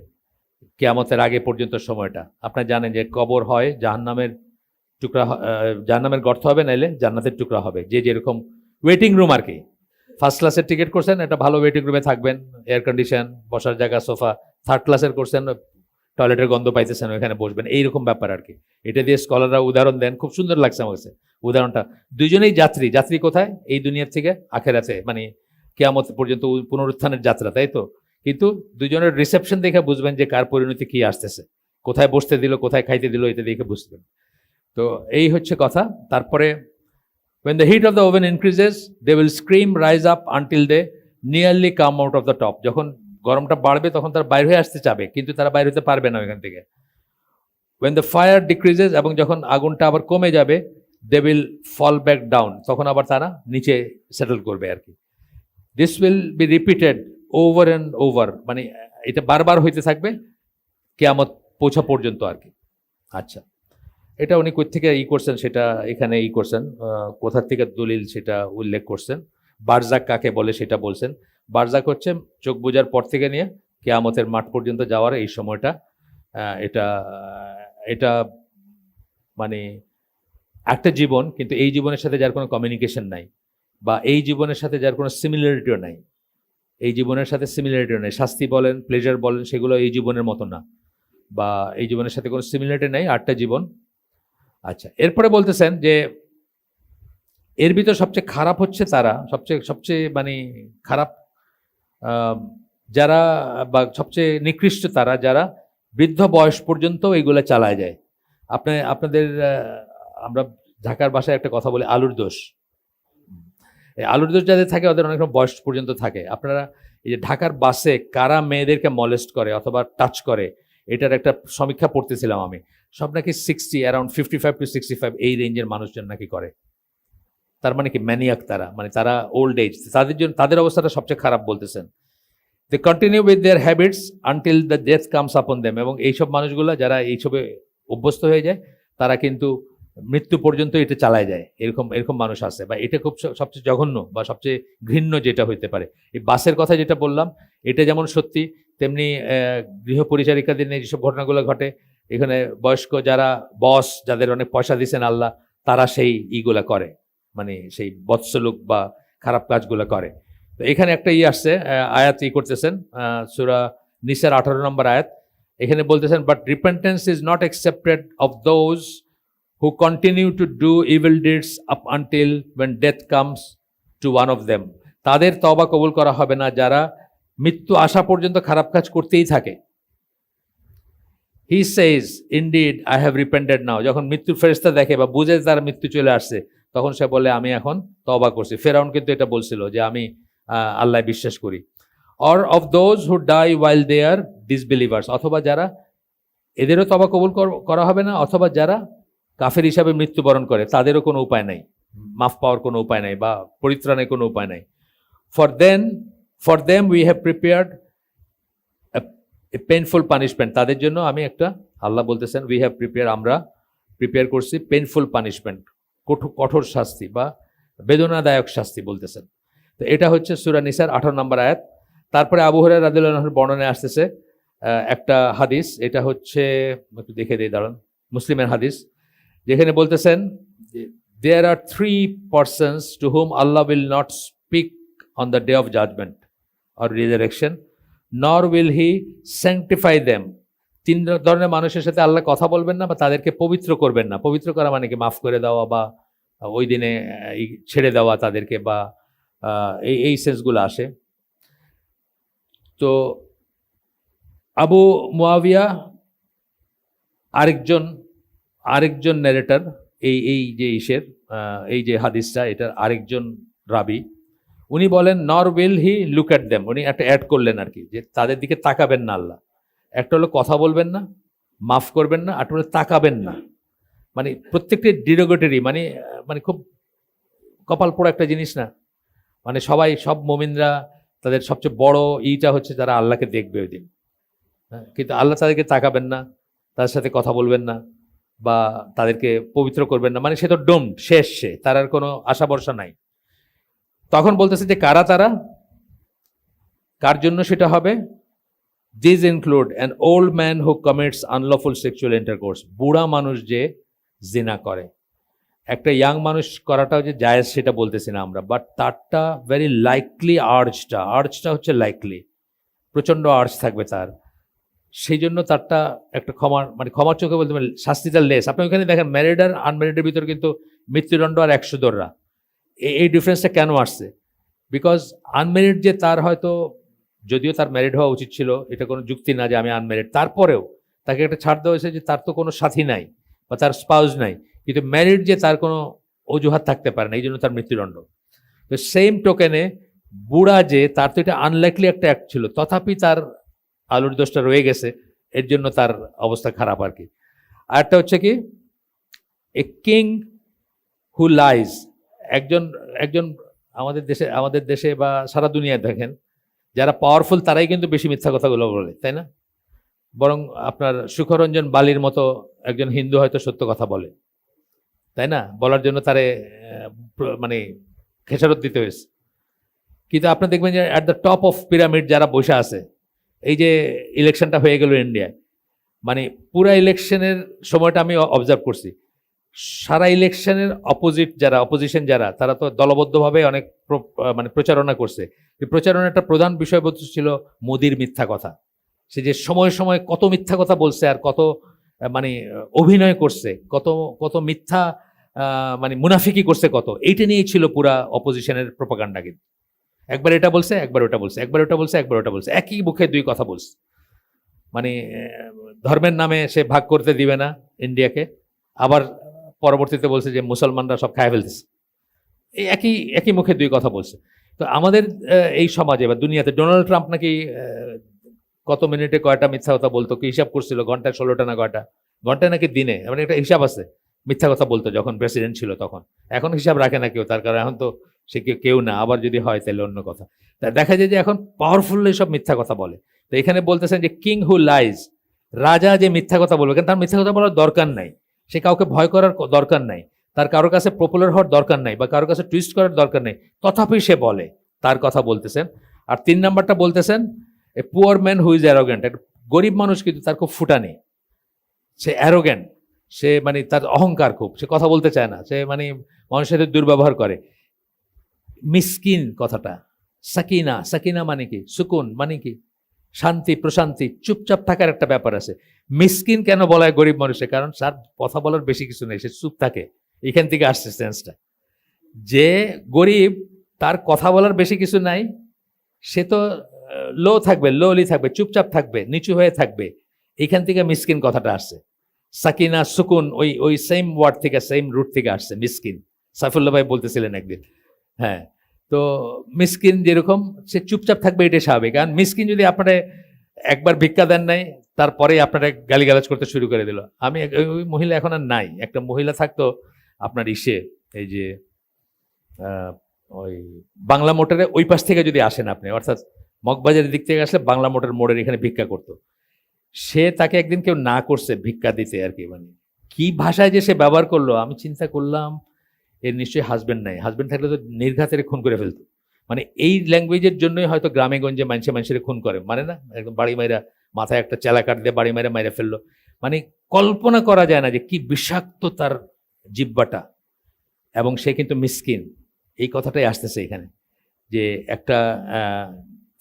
কিয়ামতের আগে পর্যন্ত সময়টা। আপনারা জানেন যে কবর হয় জাহান্নামের টুকরা, জাহান্নামের গর্ত হবে, নাইলে জান্নাতের টুকরা হবে। যে যেরকম ওয়েটিং রুম আর কি, ফার্স্ট ক্লাসের টিকিট করছেন, একটা ভালো ওয়েটিং রুমে থাকবেন, এয়ার কন্ডিশন, বসার জায়গা, সোফা। থার্ড ক্লাসের করছেন, টয়লেটের গন্ধ পাইতেছেন, ওইখানে বসবেন, এইরকম ব্যাপার আর কি। এটা দিয়ে স্কলাররা উদাহরণ দেন, খুব সুন্দর লাগছে আমার কাছে উদাহরণটা। দুজনেই যাত্রী কোথায়, এই দুনিয়ার থেকে আখেরাতে, মানে কিয়ামত পর্যন্ত পুনরুত্থানের যাত্রা, তাই তো। কিন্তু দুজনের রিসেপশন দেখে বুঝবেন যে কার পরিণতি কি আসতেছে, কোথায় বসতে দিল, কোথায় খাইতে দিল, এটা দেখে বুঝবেন। তো এই হচ্ছে কথা। তারপরে when the heat of the oven increases they will scream, rise up until they nearly come out of the top, যখন গরমটা বাড়বে তখন তারা বাইরে হয়ে আসতে চাবে, কিন্তু তারা বাইরে হতে পারবে না ওইখান থেকে। when the fire decreases, এবং যখন আগুনটা আবার কমে যাবে, they will fall back down, তখন আবার তারা নিচে সেটেল করবে আর কি। this will be repeated over and over, মানে এটা বারবার হইতে থাকবে কিয়ামত পৌঁছা পর্যন্ত আর কি। আচ্ছা, এটা উনি কোথা থেকে করছেন সেটা এখানে করছেন, কোথা থেকে দলিল সেটা উল্লেখ করছেন। বারজাক কাকে বলে সেটা বলছেন। বারজাক হচ্ছে চোখ বোঝার পর থেকে নিয়ে কিয়ামতের মাঠ পর্যন্ত যাওয়ার এই সময়টা। এটা এটা মানে একটা জীবন, কিন্তু এই জীবনের সাথে যার কোনো কমিউনিকেশন নাই, বা এই জীবনের সাথে যার কোনো সিমিলারিটিও নাই, এই জীবনের সাথে সিমিলারিটিও নাই, শাস্তি বলেন, প্লেজার বলেন, সেগুলো এই জীবনের মতো না, বা এই জীবনের সাথে কোনো সিমিলারিটি নাই, আটটা জীবন। আচ্ছা, এরপরে বলতেছেন যে এর ভিতর সবচেয়ে খারাপ হচ্ছে তারা, সবচেয়ে মানে খারাপ যারা, বা সবচেয়ে নিকৃষ্ট তারা যারা বৃদ্ধ বয়স পর্যন্ত এগুলো চালায় যায়। আপনাদের আমরা ঢাকার ভাষায় একটা কথা বলি, আলুর দোষ। আলুর দোষ যাদের থাকে ওদের অনেক বয়স পর্যন্ত থাকে। আপনারা এই যে ঢাকার বাসে কারা মেয়েদেরকে মলেস্ট করে অথবা টাচ করে, এটার একটা সমীক্ষা পড়তেছিলাম আমি। সব নাকি 60, অ্যারাউন্ড 55 to 65 এই রেঞ্জের মানুষজন নাকি করে। তার মানে কি ম্যানিয়াক তারা, মানে তারা ওল্ড এজ, তাদের জন্য তাদের অবস্থাটা সবচেয়ে খারাপ বলতেছেন। They continue with their habits until the death comes upon them, এবং এইসব মানুষগুলো যারা এইসবে অভ্যস্ত হয়ে যায় তারা কিন্তু মৃত্যু পর্যন্ত এটা চালায় যায়। এরকম মানুষ আছে, বা এটা খুব সবচেয়ে জঘন্য বা সবচেয়ে ঘৃণ্য যেটা হইতে পারে। এই বাসের কথা যেটা বললাম, এটা যেমন সত্যি, তেমনি গৃহ পরিচারিকাদের নিয়ে যেসব ঘটনাগুলো ঘটে, এখানে বয়স্ক যারা বস, যাদের অনেক পয়সা দিচ্ছেন আল্লাহ, তারা সেই ইগুলা করে, মানে সেই বৎসলুক বা খারাপ কাজগুলো করে। তো এখানে একটা আসছে, আয়াত করতেছেন, সূরা নিসার 18 নম্বর আয়াত। এখানে বলতেছেন, but repentance is not accepted of those who continue to do evil deeds up until when death comes to one of them. তাদের তওবা কবুল করা হবে না যারা মৃত্যু আসা পর্যন্ত খারাপ কাজ করতেই থাকে। He says, indeed, I have repented now. যখন মৃত্যুর ফেরেশতা দেখে বা বুঝে তার মৃত্যু চলে আসছে, তখন সে বলে আমি এখন তওবা করছি। ফেরাউন কিন্তু এটা বলছিল যে আমি আল্লাহ বিশ্বাস করি। Or of those who die while they are disbelievers, অথবা যারা, এদেরও তওবা কবুল করা হবে না, অথবা যারা কাফের হিসাবে মৃত্যুবরণ করে তাদেরও কোনো উপায় নাই, মাফ পাওয়ার কোনো উপায় নাই বা পরিত্রাণের কোনো উপায় নাই। For them we have prepared a painful punishment. তাদের জন্য আমি একটা, আল্লাহ বলতেছেন we have prepared, আমরা প্রিপেয়ার করছি পেইনফুল পানিশমেন্ট, কঠোর শাস্তি বা বেদনাদায়ক শাস্তি বলতেছেন। তো এটা হচ্ছে সূরা নিসার 18 নম্বর আয়াত। তারপরে আবু হুরায়রা রাদিয়াল্লাহু আনহুর বর্ণনায় আসতেছে একটা হাদিস, এটা হচ্ছে একটু দেখে দিই, দাঁড়ান, মুসলিমের হাদিস, যেখানে বলতেছেন there are 3 persons to whom Allah will not speak on the day of judgment or resurrection, nor will he sanctify them. 3 ধরনের মানুষের সাথে আল্লাহ কথা বলবেন না বা তাদেরকে পবিত্র করবেন না। পবিত্র করা মানে কি মাফ করে দেওয়া বা ওই দিনে ছেড়ে দেওয়া তাদেরকে, বা এই সেন্সগুলো আসে। তো আবু মুয়াবিয়া আরেকজন ন্যারেটর, এই যে হাদিসটা, এটার আরেকজন রাবি, উনি বলেন নর will he look at them. উনি একটা অ্যাড করলেন আর কি, যে তাদের দিকে তাকাবেন না আল্লাহ। একটা হলো কথা বলবেন না, মাফ করবেন না, আর হলো তাকাবেন না। মানে প্রত্যেকটি ডিরোগেটরি, মানে খুব কপাল পোড়া একটা জিনিস না। মানে সব মুমিনরা তাদের সবচেয়ে বড় ইটা হচ্ছে তারা আল্লাহকে দেখবে ওই দিন, কিন্তু আল্লাহ তাদেরকে তাকাবেন না, তাদের সাথে কথা বলবেন না বা তাদেরকে পবিত্র করবেন না, মানে সে তো ডোমড, শেষ, তার আর কোনো আশা ভরসা নাই। তখন বলতেছে যে তারা কার জন্য সেটা হবে, this include an old man who commits unlawful sexual intercourse. বুড়া মানুষ যে জিনা করে, একটা ইয়াং মানুষ করাটাও যে জায়েজ সেটা বলতেছি না আমরা, বাট তারটা ভেরি লাইকলি, আর্জটা হচ্ছে লাইকলি, প্রচণ্ড আর্জ থাকবে তার, সেই জন্য তারটা একটা ক্ষমার চোখে বলতে পারেন শাস্তিটা লেস। আপনি ওখানে দেখেন ম্যারিড আর আনম্যারিডের ভিতরে কিন্তু মৃত্যুদণ্ড আর 100 দররা। এই ডিফারেন্সটা কেন আসছে? বিকজ আনম্যারিড যে তার হয়তো, যদিও তার ম্যারিড হওয়া উচিত ছিল, এটা কোনো যুক্তি না যে আমি আনম্যারিড, তারপরেও তাকে একটা ছাড় দেওয়া হয়েছে যে তার তো কোনো সাথী নাই বা তার স্পাউস নাই, কিন্তু ম্যারিড যে তার কোনো অজুহাত থাকতে পারে না, এই জন্য তার মৃত্যুদণ্ড। তো সেম টোকেনে বুড়া যে, তার তো এটা আনলাইকলি একটা অ্যাক্ট ছিল, তথাপি তার আলুর দোষটা রয়ে গেছে, এর জন্য তার অবস্থা খারাপ আর কি। আরেকটা হচ্ছে কি, এ কিং হু লাইজ, একজন আমাদের দেশে বা সারা দুনিয়ায় দেখেন যারা পাওয়ারফুল তারাই কিন্তু বেশি মিথ্যা কথাগুলো বলে, তাই না? বরং আপনার সুখরঞ্জন বালির মতো একজন হিন্দু হয়তো সত্য কথা বলে, তাই না? বলার জন্য তারে মানে খেসারত দিতে হয়েছে। কিন্তু আপনি দেখবেন যে at the top of pyramid যারা বসে আছে, এই যে ইলেকশনটা হয়ে গেল ইন্ডিয়ায়, মানে পুরা ইলেকশনের সময়টা আমি অবজার্ভ করছি, সারা ইলেকশনের অপোজিশন যারা তারা তো দলবদ্ধভাবে অনেক প্রচারণা করছে। এই প্রচারণাটা প্রধান বিষয়বস্তু ছিল মোদির মিথ্যা কথা। সে যে সময় সময় কত মিথ্যা কথা বলছে আর কত অভিনয় করছে, কত মিথ্যা মুনাফিকি করছে, এইটা নিয়েই ছিল পুরা অপোজিশনের প্রোপাগান্ডা। কিন্তু একবার এটা বলছে, একবার ওটা বলছে, একবার ওটা বলছে, একবার ওটা বলছে, একই মুখে 2 কথা বলছে। ধর্মের নামে সে ভাগ করতে দিবে না ইন্ডিয়াকে, আবার পরবর্তীতে বলছে যে মুসলমানরা সব খায় ফেলতেছে। এই একই মুখে 2 কথা বলছে। তো আমাদের এই সমাজে বা দুনিয়াতে ডোনাল্ড ট্রাম্প নাকি কত মিনিটে কয়টা মিথ্যা কথা বলতো, কি হিসাব করছিল, ঘন্টায় 16টা না কয়টা, ঘন্টায় নাকি দিনে, একটা হিসাব আছে মিথ্যা কথা বলতো যখন প্রেসিডেন্ট ছিল তখন। এখন হিসাব রাখে না কেউ, তার কারণ এখন তো সে কেউ না, আবার যদি হয় তাহলে অন্য কথা। তা দেখা যায় যে এখন পাওয়ারফুল সব মিথ্যা কথা বলে। তো এখানে বলতেছেন যে কিং হু লাইজ, রাজা যে মিথ্যা কথা বলবে, কারণ তার মিথ্যা কথা বলার দরকার নাই, সে কাউকে ভয় করার দরকার নাই, তার কারোর কাছে পপুলার হওয়ার দরকার নাই বা কারোর কাছে টুইস্ট করার দরকার নেই, তথাপি সে বলে, তার কথা বলতেছেন। আর 3 নাম্বারটা বলতেছেন a poor man who is arrogant, একটা গরিব মানুষ কিন্তু তার খুব ফুটানি, সে অ্যারোগ্যান্ট, সে মানে তার অহংকার খুব, সে কথা বলতে চায় না, সে মানে মানুষের সাথে দুর্ব্যবহার করে। মিসকিন কথাটা, সাকিনা, সাকিনা মানে কি? সুকুন মানে কি? শান্তি, প্রশান্তি, চুপচাপ থাকার একটা ব্যাপার আছে। মিসকিন কেন বলা হয় গরিব মানুষে? কারণ তার কথা বলার বেশি কিছু নেই, সে চুপ থাকে। এখান থেকে আসছে সেন্সটা, যে গরিব, তার কথা বলার বেশি কিছু নাই, সে তো লো থাকবে, লোলি থাকবে, চুপচাপ থাকবে, নিচু হয়ে থাকবে। এইখান থেকে মিসকিন কথাটা আসছে। সাকিনা, সুকুন, ওই ওই সেম ওয়ার্ড থেকে, সেম রুট থেকে আসছে মিসকিন। সাইফুল্লাহ ভাই বলতেছিলেন একদিন। হ্যাঁ, তো মিসকিন যেরকম, সে চুপচাপ থাকবে, এটাই স্বাভাবিক। কারণ মিসকিন যদি আপনারা একবার ভিক্ষা দেন নাই, তারপরে আপনারা গালিগালাজ করতে শুরু করে দিল। আমি ওই মহিলা এখন আর নাই, একটা মহিলা থাকতো আপনার ইসে, এই যে ওই বাংলা মোটরে ওই পাশ থেকে যদি আসেন আপনি, অর্থাৎ মগবাজারের দিক থেকে আসলে বাংলা মোড়ের এখানে ভিক্ষা করতো। সে, তাকে একদিন কেউ না করছে ভিক্ষা দিতে আর কি, মানে কি ভাষায় যে সে ব্যবহার করলো, আমি চিন্তা করলাম এর নিশ্চয়ই হাজবেন্ড নাই, হাজবেন্ড থাকলে তো নির্ঘাতের খুন করে ফেলতো। মানে এই ল্যাঙ্গুয়েজের জন্যই হয়তো গ্রামে গঞ্জে মানুষের খুন করে, মানে না, একদম বাড়ি মাইরা, মাথায় একটা চেলা কাট দিয়ে বাড়ি মাইরা ফেললো। মানে কল্পনা করা যায় না যে কি বিষাক্ত তার জিব্বাটা। এবং সে কিন্তু মিসকিন, এই কথাটাই আসতেছে এখানে, যে একটা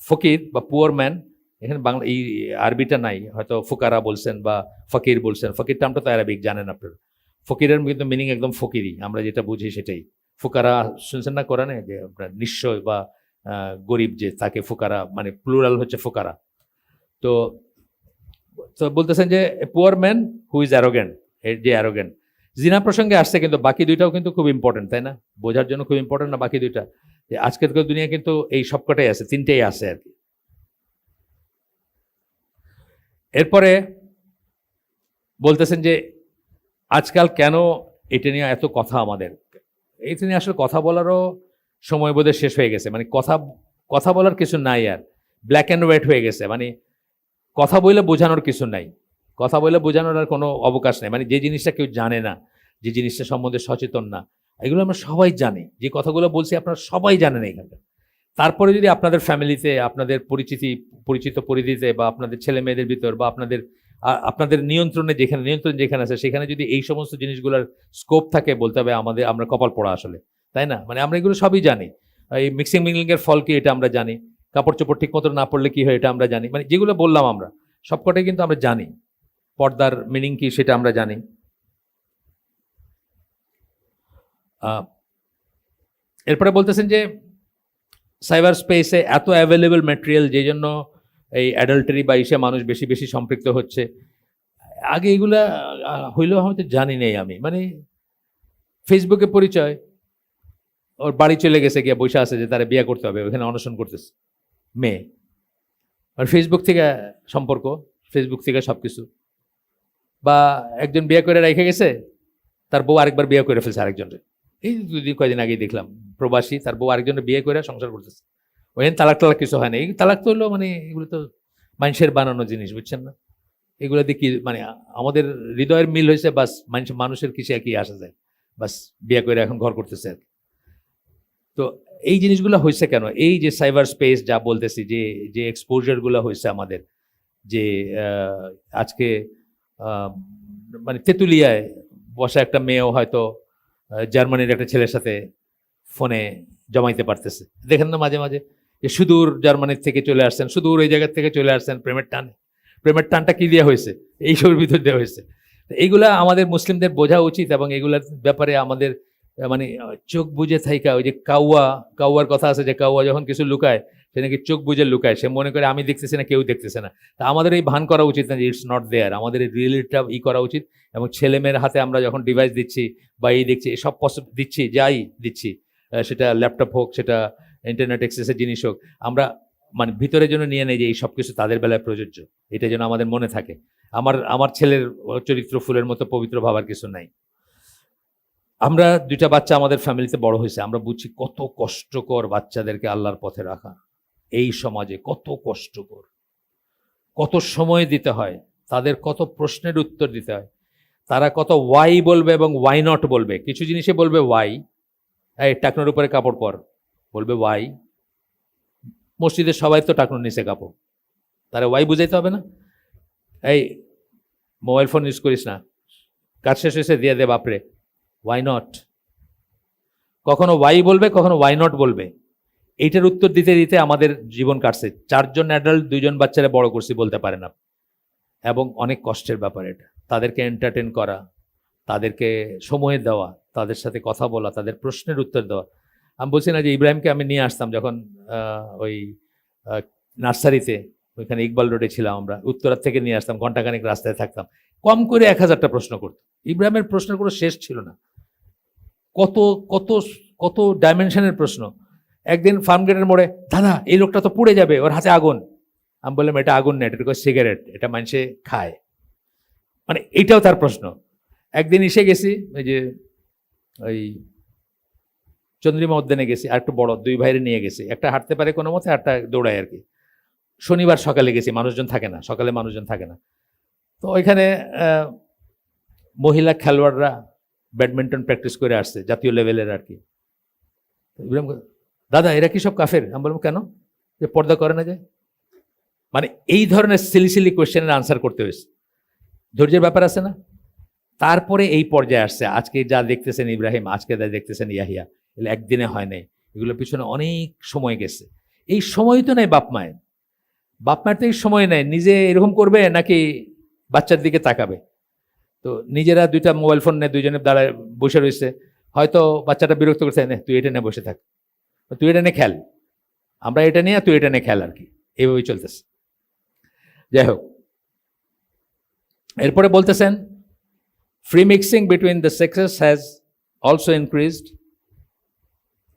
ফকির বা পুয়ার ম্যান, এখানে বাংলা এই আরবিটা নাই, হয়তো ফুকারা বলছেন বা ফকির বলছেন। ফকির টার্মটা তো আরবিক, জানেন আপনারা। ফকিরের কিন্তু মিনিং একদম ফকিরই, আমরা যেটা বুঝি সেটাই। ফুকারা শুনছেন না কোরআনে, যে আপনার নিঃস্ব বা গরিব, যে তাকে ফুকারা, মানে প্লুরাল হচ্ছে ফুকারা। তো তো বলতেছেন যে poor man who is arrogant, যে অ্যারোগেন্ট। জিনা প্রসঙ্গে আসছে, কিন্তু বাকি দুইটাও কিন্তু খুব ইম্পর্টেন্ট, তাই না? বোঝার জন্য খুব ইম্পর্টেন্ট না বাকি দুইটা? যে আজকের দুনিয়া কিন্তু এই সবকটাই আছে, তিনটেই আছে আর কি। এরপরে বলতেছেন যে আজকাল কেন এটা নিয়ে এত কথা আমাদের, এটা নিয়ে আসলে কথা বলারও সময় বোধহয় শেষ হয়ে গেছে। মানে কথা বলার কিছু নাই আর, ব্ল্যাক অ্যান্ড হোয়াইট হয়ে গেছে। মানে কথা বলে বোঝানোর কিছু নাই, কথা বলে বোঝানোর আর কোনো অবকাশ নেই। মানে যে জিনিসটা কেউ জানে না, যে জিনিসটা সম্বন্ধে সচেতন না, এগুলো আমরা সবাই জানি। যে কথাগুলো বলছি আপনারা সবাই জানেন এখানে। তারপরে যদি আপনাদের ফ্যামিলিতে, আপনাদের পরিচিত পরিধিতে, বা আপনাদের ছেলে মেয়েদের ভিতর, বা আপনাদের নিয়ন্ত্রণ যেখানে আছে, সেখানে যদি এই সমস্ত জিনিসগুলোর স্কোপ থাকে, বলতে হবে আমরা কপাল পড়া আসলে, তাই না? মানে আমরা এগুলো সবই জানি। এই মিক্সিং মিংলিং এর ফল কি, এটা আমরা জানি। কাপড় চোপড় ঠিক মতো না পড়লে কি হয়, এটা আমরা জানি। মানে যেগুলো বললাম আমরা সবকটাই কিন্তু আমরা জানি। পর্দার মিনিং কি, সেটা আমরা জানি। এরপরে বলতেছেন যে সাইবার স্পেসে এত অ্যাভেলেবল ম্যাটেরিয়াল, যে জন্য এই অ্যাডাল্টারি বা ইসে মানুষ বেশি বেশি সম্পৃক্ত হচ্ছে। আগে এগুলা হইলেও হয়তো জানি নেই আমি। মানে ফেসবুকে পরিচয়, ওর বাড়ি চলে গেছে, গিয়ে বসে আছে যে তারা বিয়ে করতে হবে, ওখানে অনশন করতেছে মেয়ে। আর ফেসবুক থেকে সম্পর্ক, ফেসবুক থেকে সবকিছু। বা একজন বিয়ে করে রেখে গেছে, তার বউ আরেকবার বিয়ে করে ফেলছে আরেকজনের। এই কয়দিন আগেই দেখলাম, প্রবাসী, তার বউ আরেকজনের বিয়ে করে সংসার করতেছে। ওখানে তালাক কিছু হয় না। এই তালাক তো হলো, মানে এগুলো তো মানুষের বানানো জিনিস, বুঝছেন না? এগুলো দিয়ে কি, মানে আমাদের হৃদয়ের মিল হয়েছে, বাস মানুষের কিসে কি আসা যায়, বাস বিয়ে করে এখন ঘর করতেছে আর কি। তো এই জিনিসগুলো হয়েছে কেন? এই যে সাইবার স্পেস যা বলতেছি, যে যে এক্সপোজারগুলো হয়েছে আমাদের, যে আজকে মানে তেঁতুলিয়ায় বসা একটা মেয়েও হয়তো জার্মানির একটা ছেলের সাথে ফোনে জমাইতে পারতেছে। দেখেন না মাঝে মাঝে, যে সুদূর জার্মানির থেকে চলে আসছেন, সুদূর ওই জায়গার থেকে চলে আসছেন প্রেমের টানে। প্রেমের টানটা কি দিয়ে হয়েছে? এইসবের ভিতর দিয়ে হয়েছে। এইগুলা আমাদের মুসলিমদের বোঝা উচিত, এবং এগুলার ব্যাপারে আমাদের মানে চোখ বুঝে থাইকা, ওই যে কাউয়ার কথা আছে, যে কাউয়া যখন কিছু লুকায়, সে নাকি চোখ বুঝে লুকায়। সে মনে করে আমি দেখতেছি না, কেউ দেখতেছে না। তা আমাদের এই ভান করা উচিত না যে ইটস নট দেয়ার। আমাদের এই রিয়েলিটিটা করা উচিত। এবং ছেলেমেয়ের হাতে আমরা যখন ডিভাইস দিচ্ছি বা দেখছি, সব দিচ্ছি, যাই দিচ্ছি, সেটা ল্যাপটপ হোক, সেটা ইন্টারনেট অ্যাক্সেসের জিনিস হোক, আমরা মানে ভিতরের জন্য নিয়ে নেই যে এই সব কিছু তাদের বেলায় প্রযোজ্য। এটা যেন আমাদের মনে থাকে। আমার ছেলের চরিত্র ফুলের মতো পবিত্র ভাবার কিছু নাই। আমরা দুইটা বাচ্চা আমাদের ফ্যামিলিতে বড় হয়েছে, আমরা বুঝছি কত কষ্টকর বাচ্চাদেরকে আল্লাহর পথে রাখা। এই সমাজে কত কষ্টকর, কত সময় দিতে হয়, তাদের কত প্রশ্নের উত্তর দিতে হয়, তারা কত ওয়াই বলবে এবং ওয়াই নট বলবে। কিছু জিনিসে বলবে ওয়াই, এই টাকনোর উপরে কাপড় পর, বলবে ওয়াই। মসজিদের সবাই তো টাকনোর নিচে কাপড়, তারা ওয়াই বুঝাইতে হবে না? এই মোবাইল ফোন ইউজ করিস না, কাজ শেষ হয়েছে, দিয়ে দে বাপরে, ওয়াই নট। কখনো ওয়াই বলবে, কখনো ওয়াই নট বলবে। এইটার উত্তর দিতে দিতে আমাদের জীবন কাটছে। 4 জন অ্যাডাল্ট 2 জন বাচ্চারা বড় করছি বলতে পারে না, এবং অনেক কষ্টের ব্যাপার এটা। তাদেরকে এন্টারটেন করা, তাদেরকে সময় দেওয়া, তাদের সাথে কথা বলা, তাদের প্রশ্নের উত্তর দেওয়া। আমি বলছি না যে ইব্রাহিমকে আমি নিয়ে আসতাম যখন ওই নার্সারিতে, ওইখানে ইকবাল রোডে ছিলাম আমরা, উত্তরার থেকে নিয়ে আসতাম, ঘন্টাখানেক রাস্তায় থাকতাম, কম করে 1000টা প্রশ্ন করতো। ইব্রাহিমের প্রশ্নের কোনো শেষ ছিল না, কত কত কত ডাইমেনশনের প্রশ্ন। একদিন ফার্ম গেটের মোড়ে, দাদা এই লোকটা তো পুড়ে যাবে, ওর হাতে আগুন। আমি বললাম এটা আগুন না, এটা সিগারেট, এটা মানুষে খায়। মানে এইটাও তার প্রশ্ন। একদিন এসে গেছি ওই যে ওই চন্দ্রিমা উদ্যানে গেছি, আর একটু বড় 2 ভাইরে নিয়ে গেছি, একটা হাঁটতে পারে কোনো মতে, একটা দৌড়ায় আর কি। শনিবার সকালে গেছি, মানুষজন থাকে না, সকালে মানুষজন থাকে না। তো ওইখানে মহিলা খেলোয়াড়রা ব্যাডমিন্টন প্র্যাকটিস করে আসছে, জাতীয় লেভেলের আর কি। ইব্রাহিম, দাদা এরা কি সব কাফের? আমি বললাম কেন? যে পর্দা করে না যায়। মানে এই ধরনের সিলি কোয়েশ্চেনের আনসার করতে হয়েছে। ধৈর্যের ব্যাপার আছে না? তারপরে এই পর্যায়ে আসছে আজকে যা দেখতেছেন ইব্রাহিম, আজকে যা দেখতেছেন ইয়াহিয়া, এগুলো একদিনে হয় নাই, এগুলোর পিছনে অনেক সময় গেছে। এই সময় তো নাই বাপ মায়ের, বাপ মায়ের তো এই সময় নেই। নিজে এরকম করবে নাকি বাচ্চার দিকে তাকাবে? তো নিজেরা 2টা মোবাইল ফোন নিয়ে 2 জনে দাঁড়ায় বসে রয়েছে, হয়তো বাচ্চাটা বিরক্ত করছে, নে তুই এটা নিয়ে বসে থাক, তুই এটা নিয়ে খেল, আমরা এটা নিয়ে, তুই এটা নিয়ে খেল আর কি। এইভাবেই চলতেছে। যাই হোক, এরপরে বলতেছেন free mixing between the sexes has also increased.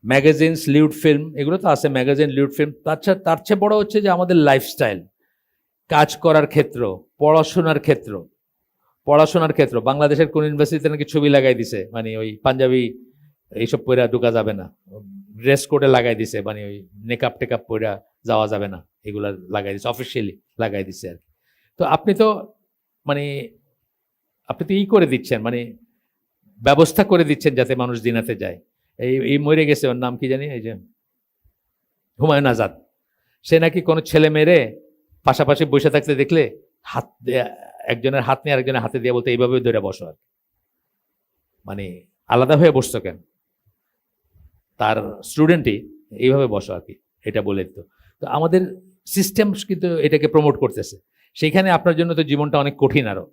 Magazines, lewd film, এগুলো তো আছে, ম্যাগাজিন, লিউড ফিল্ম। তার চেয়ে বড় হচ্ছে যে আমাদের লাইফস্টাইল, কাজ করার ক্ষেত্র, পড়াশোনার ক্ষেত্র। বাংলাদেশের কোন ইউনিভার্সিটিতে নাকি ছবি লাগাই দিছে, মানে ওই পাঞ্জাবি এইসব পয়রা ঢুকা যাবে না, ড্রেস কোডে লাগাই দিছে, মানে ওই নেকআপ টেকআপ পয়রা যাওয়া যাবে না, এগুলা লাগাই দিছে, অফিসিয়ালি লাগাই দিছে আর কি। তো আপনি তো করে দিচ্ছেন, মানে ব্যবস্থা করে দিচ্ছেন যাতে মানুষ দিনাতে যায়। এই মরে গেছে, ওর নাম কি জানি, এই যে হুমায়ুন আজাদ, সে নাকি কোনো ছেলে মেয়েরে পাশাপাশি বসে থাকতে দেখলে হাত একজনের হাত নিয়ে আরেকজনের হাতে দিয়ে বলতে এইভাবে ধরে বসো আর, মানে আলাদা হয়ে বসছো কেন, তার স্টুডেন্টই এইভাবে বসো আর কি, এটা বলে দিত। তো আমাদের সিস্টেম কিন্তু এটাকে প্রমোট করতেছে। সেইখানে আপনার জন্য তো জীবনটা অনেক কঠিন, আরো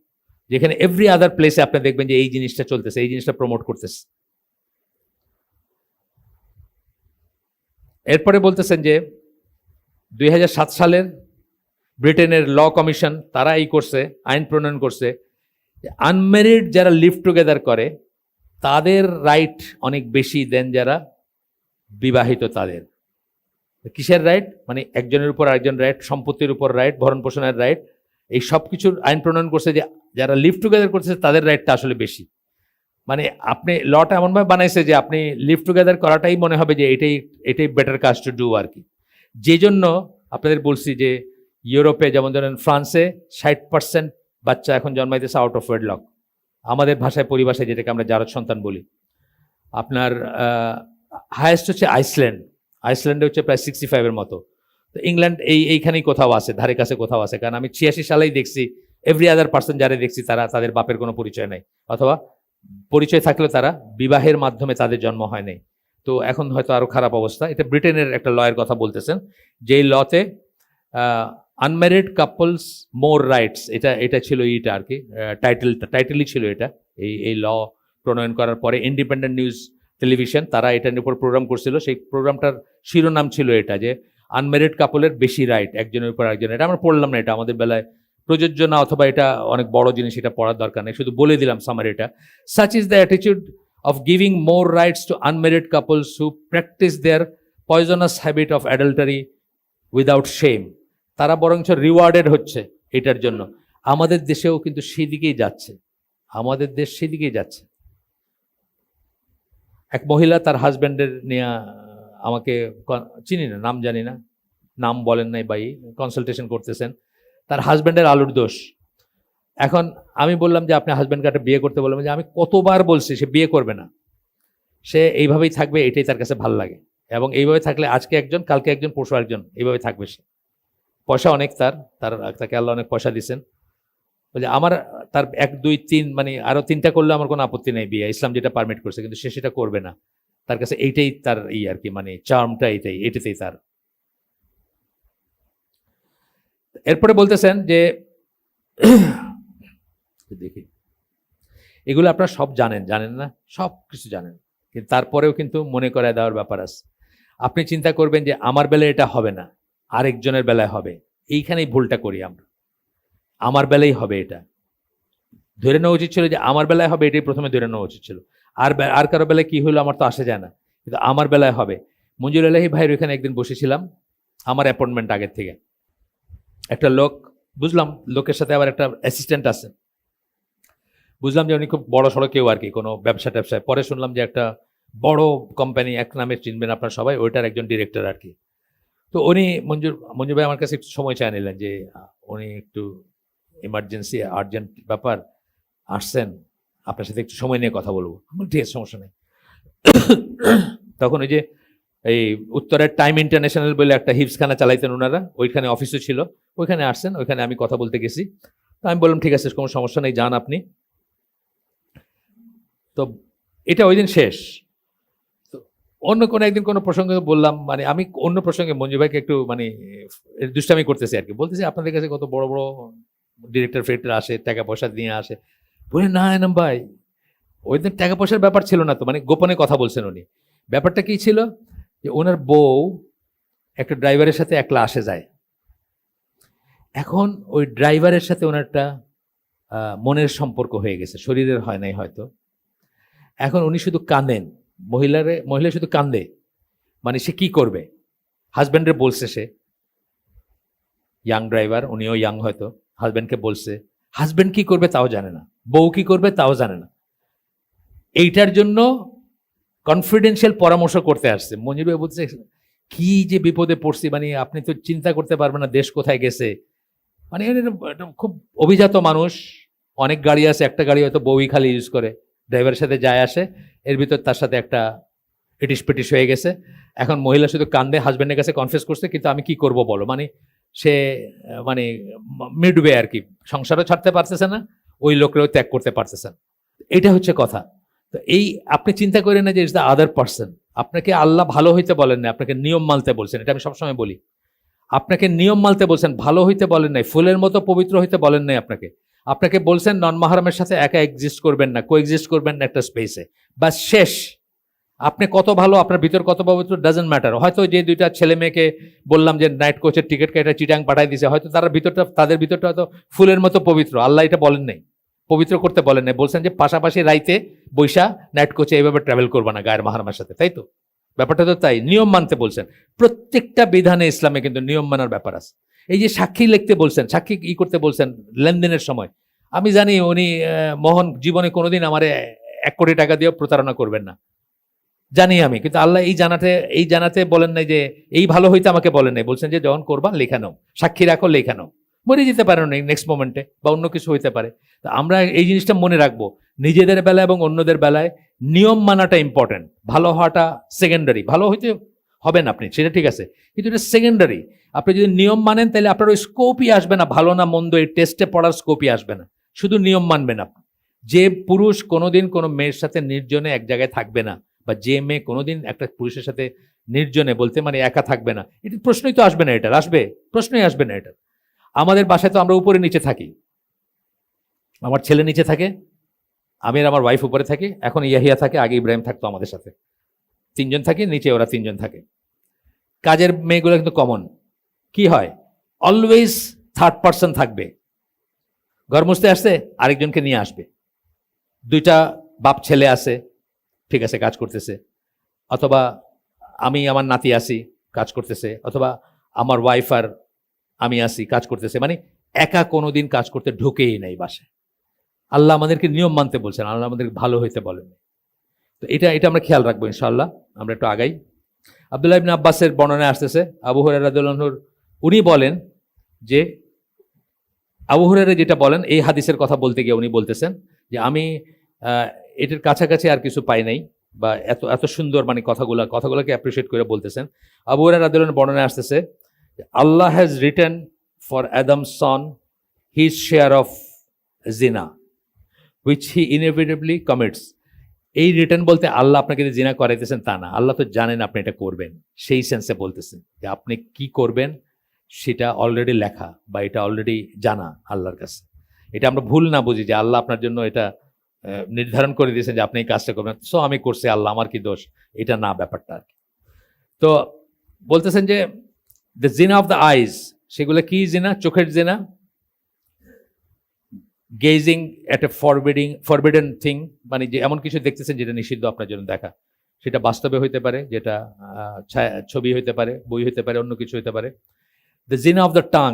যেখানে এভরি আদার প্লেসে আপনি দেখবেন যে এই জিনিসটা চলতেছে, এই জিনিসটা প্রমোট করতেছে। এরপরে বলতেছেন যে 2007 সালের ব্রিটেনের ল কমিশন, তারা এই করছে, আইন প্রণয়ন করছে, আনম্যারিড যারা লিভ টুগেদার করে তাদের রাইট অনেক বেশি দেন যারা বিবাহিত তাদের। কিসের রাইট? মানে একজনের উপর আরেকজন রাইট, সম্পত্তির উপর রাইট, ভরণ পোষণের রাইট, এই সব কিছুর আইন প্রণয়ন করছে যে যারা লিভ টুগেদার করছে তাদের রাইটটা আসলে বেশি। মানে আপনি লটা এমনভাবে বানাইছে যে আপনি লিভ টুগেদার করাটাই মনে হবে যে এটাই বেটার কাজ টু ডু আর কি। যে জন্য আপনাদের বলছি যে ইউরোপে, যেমন ধরেন ফ্রান্সে 60% বাচ্চা এখন জন্মাইতেছে আউট অফ ওয়েডলক, আমাদের ভাষায় পরিভাষায় যেটাকে আমরা জারজ সন্তান বলি। আপনার হায়েস্ট হচ্ছে আইসল্যান্ডে হচ্ছে প্রায় 65-এর মতো। তো ইংল্যান্ড এইখানেই কোথাও আছে, ধারে কাছে কোথাও আছে, কারণ আমি 86 সালেই দেখছি এভরি আদার পার্সন যারা দেখছি তাদের বাপের কোনো পরিচয় নাই, অথবা পরিচয় থাকলেও তারা বিবাহের মাধ্যমে তাদের জন্ম হয় নাই। তো এখন হয়তো আরো খারাপ অবস্থা। এটা ব্রিটেনের একটা লয়ের কথা বলতেছেন, যেই লতে আনম্যারিড কাপলস মোর রাইটস, এটা ছিল এইটা আর কি, টাইটেলই ছিল এটা। এই ল প্রণয়ন করার পরে ইন্ডিপেন্ডেন্ট নিউজ টেলিভিশন তারা এটার উপর প্রোগ্রাম করছিল, সেই প্রোগ্রামটার শিরোনাম ছিল এটা, যে আনম্যারিড কাপলের বেশি রাইট একজনের উপর একজন। এটা আমরা পড়লাম না, এটা আমাদের বেলায় প্রযোজ্য না, অথবা এটা অনেক বড় জিনিস, এটা পড়ার দরকার নেই, শুধু বলে দিলাম সামারিটা। Such is the attitude of giving more rights to unmarried couples who practice their poisonous habit of adultery without shame. তারা বরঞ্চ রিওয়ার্ডেড হচ্ছে এটার জন্য। আমাদের দেশেও কিন্তু সেদিকেই যাচ্ছে, আমাদের দেশ সেদিকেই যাচ্ছে। এক মহিলা তার হাজব্যান্ডের নিয়ে আমাকে, চিনি না, নাম জানি না, নাম বলেন নাই, বাই কনসালটেশন করতেছেন, তার হাজব্যান্ডের আলুর দোষ। এখন আমি বললাম যে আপনি হাজব্যান্ডকে একটা বিয়ে করতে, বললাম যে আমি কতবার বলছি সে বিয়ে করবে না, সে এইভাবেই থাকবে, এটাই তার কাছে ভাল লাগে, এবং এইভাবে থাকলে আজকে একজন, কালকে একজন, পরশু একজন, এইভাবে থাকবে সে। পয়সা অনেক, তাকে আল্লাহ অনেক পয়সা দিচ্ছেন। তো বলছে আমার তার 1 2 3 মানে আরো 3টা করলে আমার কোনো আপত্তি নেই বিয়ে, ইসলাম যেটা পারমিট করছে, কিন্তু সে সেটা করবে না। তার কাছে এইটাই তার আর কি, মানে চার্মটা এটাতেই তার। এরপরে বলতেছেন যে দেখি এগুলো আপনারা সব জানেন না, সব কিছু জানেন, কিন্তু তারপরেও কিন্তু মনে করায় দেওয়ার ব্যাপার আছে। আপনি চিন্তা করবেন যে আমার বেলায় এটা হবে না, আরেকজনের বেলায় হবে, এইখানেই ভুলটা করি আমরা। আমার বেলায় হবে এটা ধরে নেওয়া উচিত ছিল, যে আমার বেলায় হবে এটাই প্রথমে ধরে নেওয়া উচিত ছিল। আর কারো বেলায় কি হলো আমার তো আসে যায় না, কিন্তু আমার বেলায় হবে। মঞ্জুর এলাহি ভাইয়ের ওইখানে একদিন বসেছিলাম, আমার অ্যাপয়েন্টমেন্ট আগের থেকে। একটা লোক বুঝলাম, লোকের সাথে আবার একটা অ্যাসিস্ট্যান্ট আছে, বুঝলাম যে উনি খুব বড় সড়ো কেউ আর কি, কোনো ব্যবসা ট্যাবসায়। পরে শুনলাম যে একটা বড় কোম্পানি, এক নামে চিনবেন আপনার সবাই, ওইটার একজন ডিরেক্টর আর কি। তো উনি মঞ্জুর ভাই আমার কাছে একটু সময় চায় নিলেন, যে উনি একটু ইমার্জেন্সি আর্জেন্ট ব্যাপার আসছেন, আপনার সাথে একটু সময় নিয়ে কথা বলবো। আমার ঠিক আছে, সমস্যা নেই। তখন ওই যে এই উত্তরের টাইম ইন্টারন্যাশনাল বলে একটা হিপসখানা চালাইতেন ওনারা, ওইখানে অফিসও ছিল, ওইখানে আসছেন, ওইখানে আমি কথা বলতে গেছি। তো আমি বললাম ঠিক আছে, কোনো সমস্যা নেই, যান আপনি। তো এটা ওই দিন শেষ। তো অন্য কোনো একদিন কোনো প্রসঙ্গে বললাম, মানে আমি অন্য প্রসঙ্গে মঞ্জু ভাইকে একটু মানে দুষ্টামি করতেছি আর কি, বলতেছি আপনাদের কাছে কত বড় বড় ডিরেক্টর ফেক্টর আসে, টাকা পয়সা নিয়ে আসে। বলে না এনাম ভাই, ওই দিন টাকা পয়সার ব্যাপার ছিল না তো, মানে গোপনে কথা বলছেন উনি। ব্যাপারটা কি ছিল, যে ওনার বউ একটা ড্রাইভারের সাথে একলা আসে যায়। এখন ওই ড্রাইভারের সাথে ওনার একটা মনের সম্পর্ক হয়ে গেছে, শরীরের হয় নাই হয়তো। এখন উনি শুধু কাঁদেন, মহিলা শুধু কান্দে, মানে সে কি করবে। হাজব্যান্ডের বলছে, সে ইয়াং ড্রাইভার, উনিও ইয়াং হয়তো, হাজব্যান্ডকে বলছে, হাজব্যান্ড কি করবে তাও জানে না, বউ কি করবে তাও জানে না। এইটার জন্য কনফিডেন্সিয়াল পরামর্শ করতে আসছে। মঞ্জুর ভাই বলছে কি যে বিপদে পড়ছি, মানে আপনি তো চিন্তা করতে পারবেন না দেশ কোথায় গেছে। মানে খুব অভিজাত মানুষ, অনেক গাড়ি আছে, একটা গাড়ি হয়তো বউই খালি ইউজ করে, ড্রাইভারের সাথে যায় আসে, এর ভিতর তার সাথে একটা এটিস পেটিস হয়ে গেছে। এখন মহিলা শুধু কান্দে, হাজব্যান্ডের কাছে কনফেস করছে, কিন্তু আমি কি করব বলো। মানে সে মানে মিডওয়ে আর কি, সংসারও ছাড়তে পারতেছে না, ওই লোকরেও ত্যাগ করতে পারতেছে না। এটা হচ্ছে কথা। তো এই আপনি চিন্তা করেন না যে ইটস দ্য আদার পার্সন। আপনাকে আল্লাহ ভালো হইতে বলেন না, আপনাকে নিয়ম মানতে বলছেন। এটা আমি সবসময় বলি, আপনাকে নিয়ম মানতে বলছেন, ভালো হইতে বলেন নাই, ফুলের মতো পবিত্র হইতে বলেন নাই। আপনাকে বলছেন নন মাহরামের সাথে একা এক্সিস্ট করবেন না, কোএক্সিস্ট করবেন না একটা স্পেসে, বাস শেষ। আপনি কত ভালো, আপনার ভিতর কত পবিত্র ডাজন্ট ম্যাটার। হয়তো যে দুইটা ছেলে মেয়েকে বললাম যে নাইট কোচের টিকিট কেটে চিটাং পাঠাই দিয়েছে, হয়তো তাদের ভিতরটা হয়তো ফুলের মতো পবিত্র। আল্লাহ এটা বলেন নাই, পবিত্র করতে বলেন নাই, বলছেন যে পাশাপাশি রাইতে বৈশা নাইট কোচে এইভাবে ট্রাভেল করবা না গায়ের মাহরামের সাথে, তাই তো? ব্যাপারটা তো তাই, নিয়ম মানতে বলছেন। প্রত্যেকটা বিধানে ইসলামে কিন্তু নিয়ম মানার ব্যাপার আছে। এই যে সাক্ষী লিখতে বলছেন, সাক্ষী করতে বলছেন লেনদেনের সময়, আমি জানি উনি মোহন জীবনে কোনোদিন আমারে 1 কোটি টাকা দিয়েও প্রতারণা করবেন না, জানি আমি। কিন্তু আল্লাহ এই জানাতে বলেন নাই যে এই ভালো হইতে আমাকে বলেন নাই, বলছেন যে যখন করবা লেখা নাও, সাক্ষী রাখো, লেখা নাও, মরে যেতে পারে না নেক্সট মোমেন্টে, বা অন্য কিছু হইতে পারে। তো আমরা এই জিনিসটা মনে রাখবো, নিজেদের বেলায় এবং অন্যদের বেলায় নিয়ম মানাটা ইম্পর্টেন্ট। ভালো হওয়াটা সেকেন্ডারি, ভালো হইতে হবেন আপনি, সেটা ঠিক আছে, কিন্তু এটা সেকেন্ডারি। আপনি যদি নিয়ম মানেন তাহলে আপনার ওই স্কোপই আসবে না, ভালো না মন্দ এই টেস্টে পড়ার স্কোপই আসবে না, শুধু নিয়ম মানবেন আপনি। যে পুরুষ কোনোদিন কোনো মেয়ের সাথে নির্জনে এক জায়গায় থাকবে না, বা যে মেয়ে কোনোদিন একটা পুরুষের সাথে নির্জনে বলতে মানে একা থাকবে না, এটা প্রশ্নই তো আসবে না, এটার আসবে প্রশ্নই আসবে না এটা। আমাদের বাসায় তো আমরা উপরে নিচে থাকি, আমার ছেলে নিচে থাকে, আমি আর আমার ওয়াইফ উপরে থাকি, এখন ইয়াহিয়া থাকে, আগে ইব্রাহিম থাকতো আমাদের সাথে, 3 জন থাকি, নিচে ওরা 3 জন থাকে। কাজের মেয়েগুলো কিন্তু কমন, কি হয় অলওয়েজ থার্ড পার্সন থাকবে, ঘর মুছতে আসছে আরেকজনকে নিয়ে আসবে, 2টা বাপ ছেলে আছে, ঠিক আছে কাজ করতেছে, অথবা আমি আমার নাতি আসি কাজ করতেছে, অথবা আমার ওয়াইফ আর আমি আসি কাজ করতেছে, মানে একা কোনোদিন কাজ করতে ঢুকেই নাই বাসায়। আল্লাহ আমাদেরকে নিয়ম মানতে বলছেন, আল্লাহ আমাদেরকে ভালো হইতে বলেন। তো এটা আমরা খেয়াল রাখবো ইনশাআল্লাহ। আমরা একটু আগাই। আব্দুল্লাহ ইবনে আব্বাসের বর্ণনায় আসতেছে, আবু হুরায়রা রাদিয়াল্লাহু আনহু উনি বলেন যে, আবু হুরায়রা যেটা বলেন এই হাদিসের কথা বলতে গিয়ে উনি বলতেছেন যে আমি এটার কাছাকাছি আর কিছু পাই নাই, বা এত এত সুন্দর মানে কথাগুলোকে অ্যাপ্রিসিয়েট করে বলতেছেন। আবু হুরায়রা রাদিয়াল্লাহু আনহু বর্ণনায় আসতেছে, Allah has written for Adam's son his share of জিনা হুইচ হি ইনএভিটেবলি কমিটস। এই রিটার্ন বলতে আল্লাহ আপনাকে যে জিনা করাইতেছেন তা না, আল্লাহ তো জানেন আপনি এটা করবেন, সেই সেন্সে বলতেছেন যে আপনি কি করবেন সেটা অলরেডি লেখা বা এটা অলরেডি জানা আল্লাহর কাছে। এটা আমরা ভুল না বুঝি যে আল্লাহ আপনার জন্য এটা নির্ধারণ করে দিয়েছেন যে আপনি এই কাজটা করবেন, সো আমি করছি, আল্লাহ আমার কি দোষ, এটা না ব্যাপারটা আর কি। তো বলতেছেন যে দ্য জিনা অফ দ্য আইজ, সেগুলো কি জিনা? চোখের জিনা, গেজিং এট এ ফরবিডেন থিং, মানে যে এমন কিছু দেখতেছেন যেটা নিষিদ্ধ আপনার জন্য দেখা, সেটা বাস্তবে হইতে পারে, যেটা ছবি হইতে পারে, বই হইতে পারে, অন্য কিছু হইতে পারে। দ্য জিনা অফ দ্য টাং,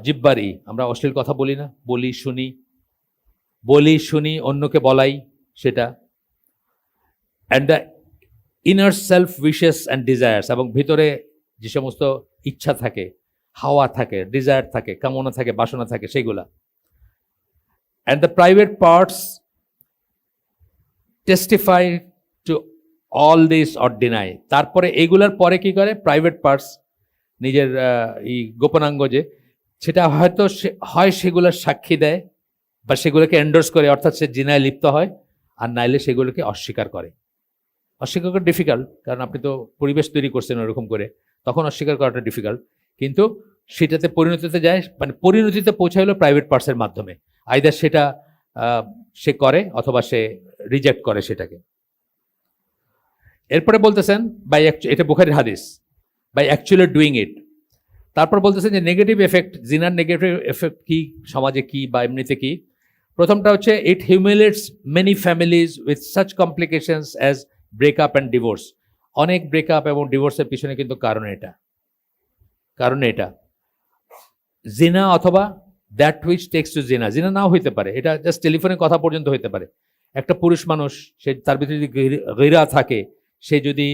জিব্বারি, আমরা অশ্লীল কথা বলি না, বলি শুনি অন্যকে বলাই সেটা। And the inner self wishes and desires, এবং ভিতরে যে সমস্ত ইচ্ছা থাকে, হাওয়া থাকে, ডিজায়ার থাকে, কামনা থাকে, বাসনা থাকে, সেগুলা। And the private parts testify to all this or deny. তারপরে এগুলার পরে কি করে? প্রাইভেট পার্টস, নিজের এই গোপনাঙ্গ যে, সেটা হয়তো হয় সেগুলোর সাক্ষী দেয় বা সেগুলোকে এন্ডোর্স করে, অর্থাৎ সে জিনায় লিপ্ত হয়, আর নাইলে সেগুলোকে অস্বীকার করে। অস্বীকার করা ডিফিকাল্ট, কারণ আপনি তো পরিবেশ তৈরি করছেন ওরকম করে, তখন অস্বীকার করাটা ডিফিকাল্ট। কিন্তু সেটাতে পরিণতিতে যায়, মানে পরিণতিতে পৌঁছায় হলো প্রাইভেট পার্টসের মাধ্যমে। আইদার সেটা সে করে অথবা সে রিজেক্ট করে সেটাকে। এরপরে বলতেছেন বাই, এটা বুখারীর হাদিস, বাই অ্যাকচুয়ালি ডুইং ইট। তারপর বলতেছেন যে নেগেটিভ এফেক্ট, জিনার নেগেটিভ এফেক্ট কি, সমাজে কি বা এমনিতে কি। প্রথমটা হচ্ছে it humiliates many families with such complications as breakup and divorce. অনেক ব্রেকআপ এবং ডিভোর্সের পিছনে কিন্তু কারণ এটা জিনা অথবা দ্যাট হুইচ টেক্স টু জিনা। জিনা নাও হইতে পারে, এটা জাস্ট টেলিফোনে কথা পর্যন্ত হইতে পারে। একটা পুরুষ মানুষ, সে তার ভিতরে যদি গিরা থাকে, সে যদি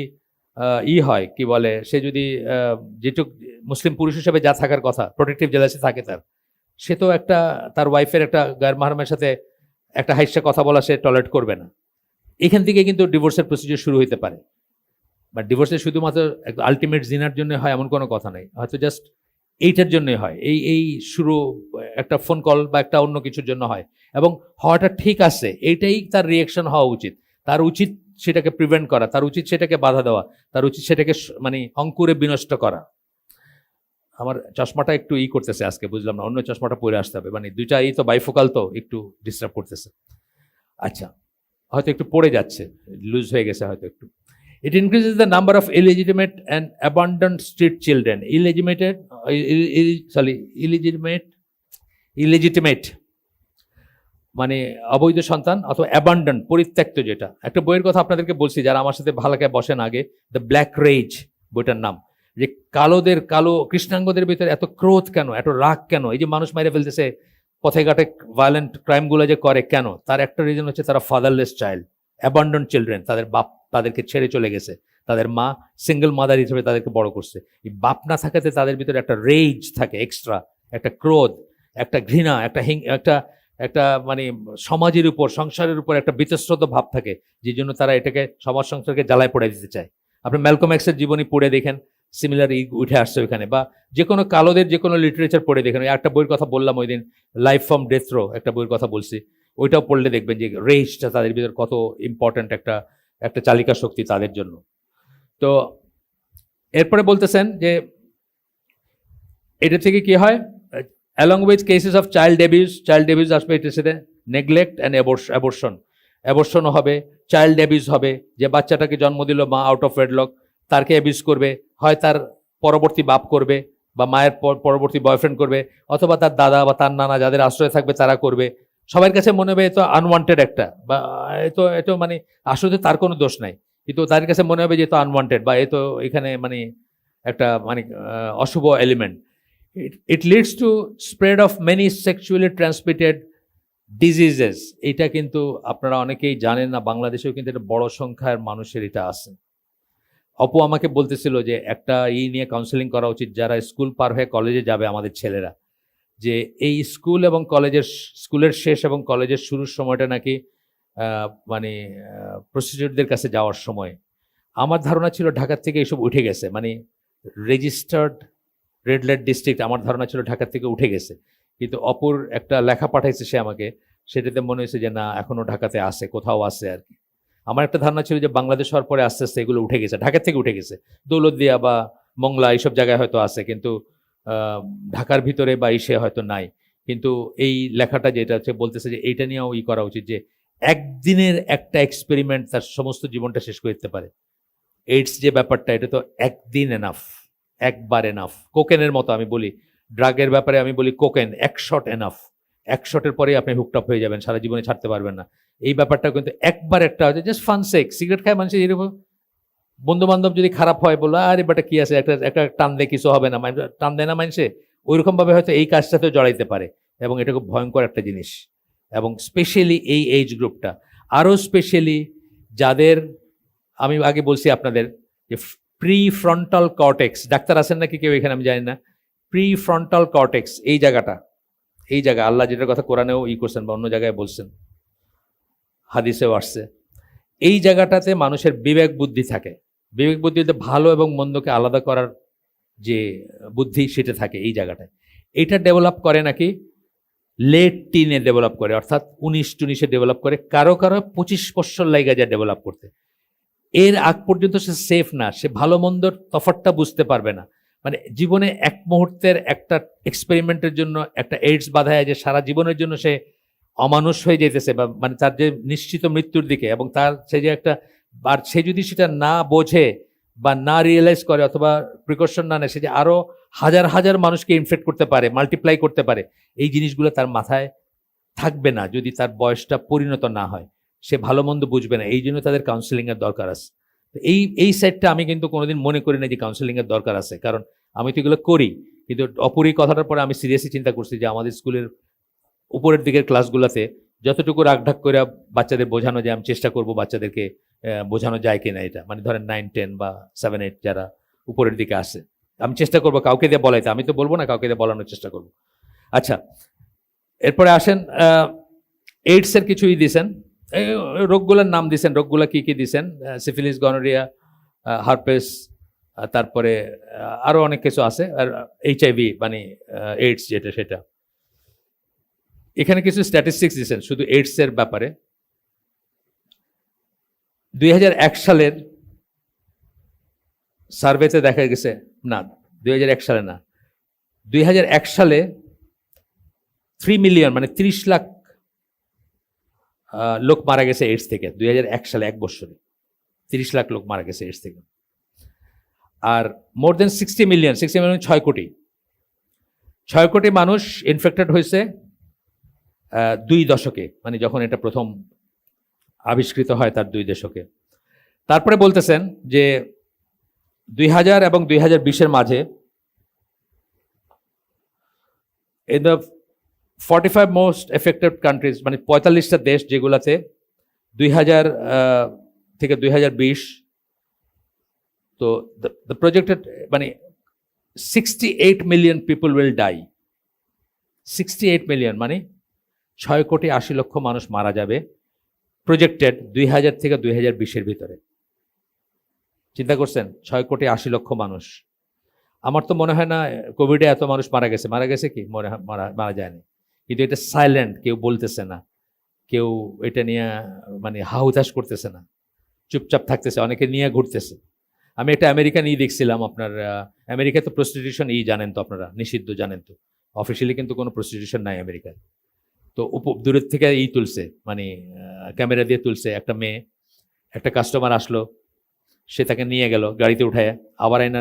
হয় কি বলে, সে যদি যেটুক মুসলিম পুরুষ হিসেবে যা থাকার কথা, প্রোটেক্টিভ জেলাসি থাকে তার, সে তো একটা তার ওয়াইফের একটা গায়ের মাহরমের সাথে একটা হাইসা কথা বলা সে টলারেট করবে না। এখান থেকে কিন্তু ডিভোর্সের প্রসিডিউর শুরু হইতে পারে। বাট ডিভোর্সের শুধুমাত্র আলটিমেট জিনার জন্য হয় এমন কোনো কথা নেই, হয়তো জাস্ট এইটার জন্যই হয়, এই শুরু একটা ফোন কল বা একটা অন্য কিছুর জন্য হয়, এবং হওয়াটা ঠিক আছে, এইটাই তার রিয়েকশন হওয়া উচিত। তার উচিত সেটাকে প্রিভেন্ট করা, তার উচিত সেটাকে বাধা দেওয়া, তার উচিত সেটাকে মানে অঙ্কুরে বিনষ্ট করা। আমার চশমাটা একটু করতেছে আজকে, বুঝলাম না, অন্য চশমাটা পরে আসতে হবে, মানে দুইটা তো বাইফোকাল, তো একটু ডিস্টার্ব করতেছে। আচ্ছা, হয়তো একটু পড়ে যাচ্ছে, লুজ হয়ে গেছে হয়তো একটু। It increases the number of illegitimate and abandoned street children. Illegitimate মানে অবৈধ সন্তান, অথবা অ্যাবান্ডন, পরিত্যক্ত। যেটা একটা বইয়ের কথা আপনাদেরকে বলছি, যারা আমার সাথে ভালো করে বসেন আগে, দ্য ব্ল্যাক রেজ বইটার নাম, যে কালো কৃষ্ণাঙ্গদের ভিতরে এত ক্রোধ কেন, এত রাগ কেন, এই যে মানুষ মেরে ফেলতেছে, পথে ঘাটে ভায়োলেন্ট ক্রাইমগুলো যে করে কেন, তার একটা রিজন হচ্ছে তারা ফাদারলেস চাইল্ড, অ্যাবান্ডন চিলড্রেন। তাদের বাপ তাদেরকে ছেড়ে চলে গেছে, তাদের মা সিঙ্গেল মাদার হিসেবে তাদেরকে বড় করছে। এই বাপ না থাকাতে তাদের ভিতরে একটা রেজ থাকে, এক্সট্রা একটা ক্রোধ, একটা ঘৃণা, একটা মানে সমাজের উপর, সংসারের উপর একটা বিতশ্রদ্ধ ভাব থাকে, যে জন্য তারা এটাকে সমাজ সংসারকে জ্বালায় পড়ে দিতে চায়। আপনি ম্যালকম এক্সের জীবনী পড়ে দেখেন, সিমিলার উঠে আসছে ওইখানে, বা যে কোনো কালোদের যে কোনো লিটারেচার পড়ে দেখেন। একটা বইয়ের কথা বললাম ওই দিন, লাইফ ফ্রম ডেথ রো, একটা বইয়ের কথা বলছি, ওইটাও পড়লে দেখবেন যে রেজটা তাদের ভিতরে কত ইম্পর্ট্যান্ট একটা চালিকা শক্তি তাদের জন্য। তো এরপরে বলতেছেন যে এটা থেকে কি হয়, along with cases of child abuse আসবে এটার সাথে, নেগলেক্ট অ্যান্ড অ্যাবর্শনও হবে, চাইল্ড অ্যাবিউজ হবে, যে বাচ্চাটাকে জন্ম দিল মা আউট অফ ওয়েডলক, তারকে অ্যাবিউজ করবে, হয় তার পরবর্তী বাপ করবে, বা মায়ের পরবর্তী বয়ফ্রেন্ড করবে, অথবা তার দাদা বা তার নানা যাদের আশ্রয় থাকবে তারা করবে। সবার কাছে মনে হবে এ তো আনওয়ান্টেড একটা, বা এতো মানে আসলে তার কোনো দোষ নাই, কিন্তু তাদের কাছে মনে হবে যে এতো আনওয়ান্টেড, বা এতো এখানে মানে একটা মানে অশুভ element. It leads to spread of many sexually transmitted diseases. এটা কিন্তু আপনারা অনেকেই জানেন না, বাংলাদেশেও কিন্তু একটা বড় সংখ্যার মানুষের এটা আছে। অপু আমাকে বলতেছিল যে একটা নিয়ে কাউন্সেলিং করা উচিত, যারা স্কুল পার হয়ে কলেজে যাবে আমাদের ছেলেরা, যে এই স্কুল এবং স্কুলের শেষ এবং কলেজের শুরুর সময়টা নাকি মানে প্রস্টিটিউটদের কাছে যাওয়ার সময়। আমার ধারণা ছিল ঢাকার থেকে এইসব উঠে গেছে, মানে রেজিস্টার্ড রেড লাইট ডিস্ট্রিক্ট আমার ধারণা ছিল ঢাকার থেকে উঠে গেছে, কিন্তু অপুর একটা লেখা পাঠাইছে সে আমাকে, সেটাতে মনে হয়েছে যে না এখনো ঢাকাতে আছে, কোথাও আছে আর কি। আমার একটা ধারণা ছিল যে বাংলাদেশ হওয়ার পরে আস্তে আস্তে এগুলো উঠে গেছে, ঢাকা থেকে উঠে গেছে, দৌলতদিয়া বা মংলা এইসব জায়গায় হয়তো আছে, কিন্তু ঢাকার ভিতরে বা ইসে হয়তো নাই। কিন্তু এই লেখাটা যেটা হচ্ছে বলতেছে যে এইটা নিয়েও করা উচিত, যে একদিনের একটা এক্সপেরিমেন্ট তার সমস্ত জীবনটা শেষ করে দিতে পারে। এইডস যে ব্যাপারটা, এটা তো একদিন এনাফ, একবার এনাফ। কোকেনের মতো আমি বলি, ড্রাগের ব্যাপারে আমি বলি কোকেন এক শট এনাফ, এক শটের পরেই আপনি হুকটপ হয়ে যাবেন, সারা জীবনে ছাড়তে পারবেন না। এই ব্যাপারটা কিন্তু একবার একটা হচ্ছে জাস্ট ফান সেক, সিগারেট খায় মানুষের এরকম, বন্ধু বান্ধব যদি খারাপ হয় বললো আরে বেটা কি আছে, একটা একটা টান দিয়ে কিছু হবে না, টান দেয় না মানুষে, ওইরকম ভাবে হয়তো এই কাজটাতেও জড়াইতে পারে, এবং এটা খুব ভয়ঙ্কর একটা জিনিস। এবং স্পেশালি এই এজ গ্রুপটা, আরও স্পেশালি যাদের, আমি আগে বলছি আপনাদের যে প্রি ফ্রন্টাল কর্টেক্স, ডাক্তার আছেন নাকি কেউ এখানে আমি জানি না, প্রি ফ্রন্টাল কর্টেক্স এই জায়গাটা, এই জায়গা আল্লাহ যেটার কথা কোরআনেও করছেন বা অন্য জায়গায় বলছেন, হাদিসেও আসছে, এই জায়গাটাতে মানুষের বিবেক বুদ্ধি থাকে। বিবেক বুদ্ধিতে ভালো এবং মন্দকে আলাদা করার যে বুদ্ধি সেটা থাকে এই জায়গাটায়। এটা ডেভেলপ করে নাকি লেট টিনে ডেভেলপ করে, অর্থাৎ 19-19-এ ডেভেলপ করে, কারো কারো 25 বছর লাগে যায় ডেভেলপ করতে। এর আগ পর্যন্ত সে সেফ না, সে ভালো মন্দর তফাৎটা বুঝতে পারবে না। মানে জীবনে এক মুহূর্তের একটা এক্সপেরিমেন্টের জন্য একটা এইডস বাধায় যে সারা জীবনের জন্য সে অমানুষ হয়ে যেতেছে, বা মানে তার যে নিশ্চিত মৃত্যুর দিকে, এবং তার সে যে একটা, আর সে যদি সেটা না বোঝে বা না রিয়েলাইজ করে অথবা প্রিকশন না নেয়, সে যে আরো হাজার হাজার মানুষকে ইনফেক্ট করতে পারে, মাল্টিপ্লাই করতে পারে, এই জিনিসগুলো তার মাথায় থাকবে না যদি তার বয়সটা পরিণত না হয়। সে ভালো মন্দ বুঝবে না, এই জন্য তাদের কাউন্সেলিং এর দরকার আছে। এই সাইডটা আমি কিন্তু কোনোদিন মনে করি না যে কাউন্সেলিং এর দরকার আছে, কারণ আমি তো এগুলো করি। কিন্তু অপরই কথাটার পরে আমি সিরিয়াসলি চিন্তা করছি যে আমাদের স্কুলের উপরের দিকের ক্লাসগুলোতে যতটুকু রাগঢাক করে বাচ্চাদের বোঝানো যায়, আমি চেষ্টা করব বাচ্চাদেরকে বোঝানো যায় কিনা, এটা মানে ধরেন 9-10 বা 7-8 যারা উপরের দিকে আসে, আমি চেষ্টা করব কাউকে দিয়ে বলাইতে, আমি তো বলবো না, কাউকে দিয়ে বলানোর চেষ্টা করব। আচ্ছা, এরপরে আসেন, এইডস এর কিছুই দিছেন, রোগগুলোর নাম দিছেন, রোগগুলো কি কি দিছেন, সিফিলিস, গনোরিয়া, হার্পেস, তারপরে আরো অনেক কিছু আছে, আর HIV মানে এইডস যেটা সেটা। এখানে কিছু স্ট্যাটিস্টিক্স দিচ্ছেন শুধু এইডস এর ব্যাপারে। 2001 সালের সার্ভেতে দেখা গেছে, না 2001 সালে না, 2001 সালে 3 মিলিয়ন মানে 30 লাখ লোক মারা গেছে এইডস থেকে। 2001 সালে, এক বছরে 30 লাখ লোক মারা গেছে এইডস থেকে। আর মোর দেন 60 মিলিয়ন, 6 কোটি, 6 কোটি মানুষ ইনফেক্টেড হয়েছে 2 দশকে, মানে যখন এটা প্রথম আবিষ্কৃত হয় তার 2 দশকে। তারপরে বলতেছেন যে 2000 এবং 2020-এর মাঝে in the 45 most affected countries, মানে 45টা দেশ যেগুলাতে 2000 থেকে 2020, তো দ্য প্রজেক্টেড মানে 68 million people will die. 68 million মানে 6,80,00,000 মানুষ মারা যাবে প্রজেক্টেড 2000 থেকে 2020-এর ভিতরে। চিন্তা করছেন, 6,80,00,000 মানুষ। আমার তো মনে হয় না কোভিডে এত মানুষ মারা গেছে কি মারা যায়নি, কিন্তু এটা সাইলেন্ট, কেউ বলতেছে না, কেউ এটা নিয়ে মানে হাহুতাশ করতেছে না, চুপচাপ থাকতেছে, অনেকে নিয়ে ঘুরতেছে। আমি একটা আমেরিকান দেখছিলাম, আপনার আমেরিকায় তো প্রস্টিটিউশন জানেন তো আপনারা, নিষিদ্ধ জানেন তো, অফিসিয়ালি কিন্তু কোনো প্রস্টিটিউশন নাই আমেরিকায়। তো দূরের থেকে তুলছে, মানে ক্যামেরা দিয়ে তুলছে, একটা মেয়ে, একটা কাস্টমার আসলো, সে তাকে নিয়ে গেল গাড়িতে উঠায়, আবার আইনা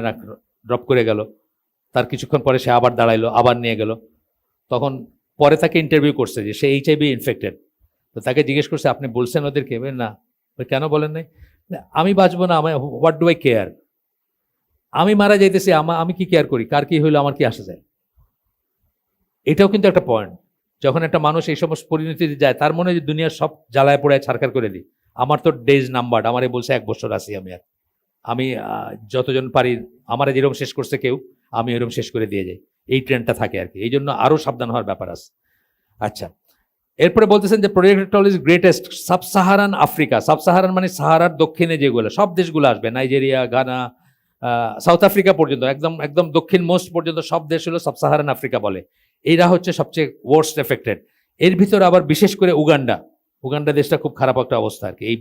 ড্রপ করে গেল, তার কিছুক্ষণ পরে সে আবার দাঁড়াইলো, আবার নিয়ে গেল। তখন পরে তাকে ইন্টারভিউ করছে যে সে HIV ইনফেক্টেড। তো তাকে জিজ্ঞেস করছে আপনি বলছেন ওদেরকে? না। কেন বলেন নাই? আমি বাঁচবো না, আমি হোয়াট ডু আই কেয়ার, আমি মারা যাইতেছি, আমি কি কেয়ার করি, কার কি হইলো আমার কি আসা যায়। এটাও কিন্তু একটা পয়েন্ট, যখন একটা মানুষ এই সমস্ত পরিণতিতে যায়, তার মনে হয় দুনিয়ার সব জ্বালায় পোড়ায় ছারখার করে দিই, আমার তো ডেজ নাম্বার, আমারে বলছে 1 বছর আছি আমি যতজন পারি, আমারে যেরকম শেষ করছে কেউ, আমি এরকম শেষ করে দিয়ে যাই, এই ট্রেন্ডটা থাকে আর কি। এই জন্য আরো সাবধান হওয়ার ব্যাপার আছে। আচ্ছা, এরপরে বলতেছেন যে project is greatest sub Saharan Africa. Sub Saharan মানে সাহারার দক্ষিণে যেগুলো, সব দেশগুলো আসবে, নাইজেরিয়া, গানা, সাউথ আফ্রিকা পর্যন্ত, একদম একদম দক্ষিণ মোস্ট পর্যন্ত সব দেশ হলো সাব সাহারান আফ্রিকা বলে। এরা হচ্ছে সবচেয়ে ওয়ার্স্ট এফেক্টেড। এর ভিতরে আবার বিশেষ করে উগান্ডা দেশটা খুব খারাপ একটা অবস্থা আর কি এই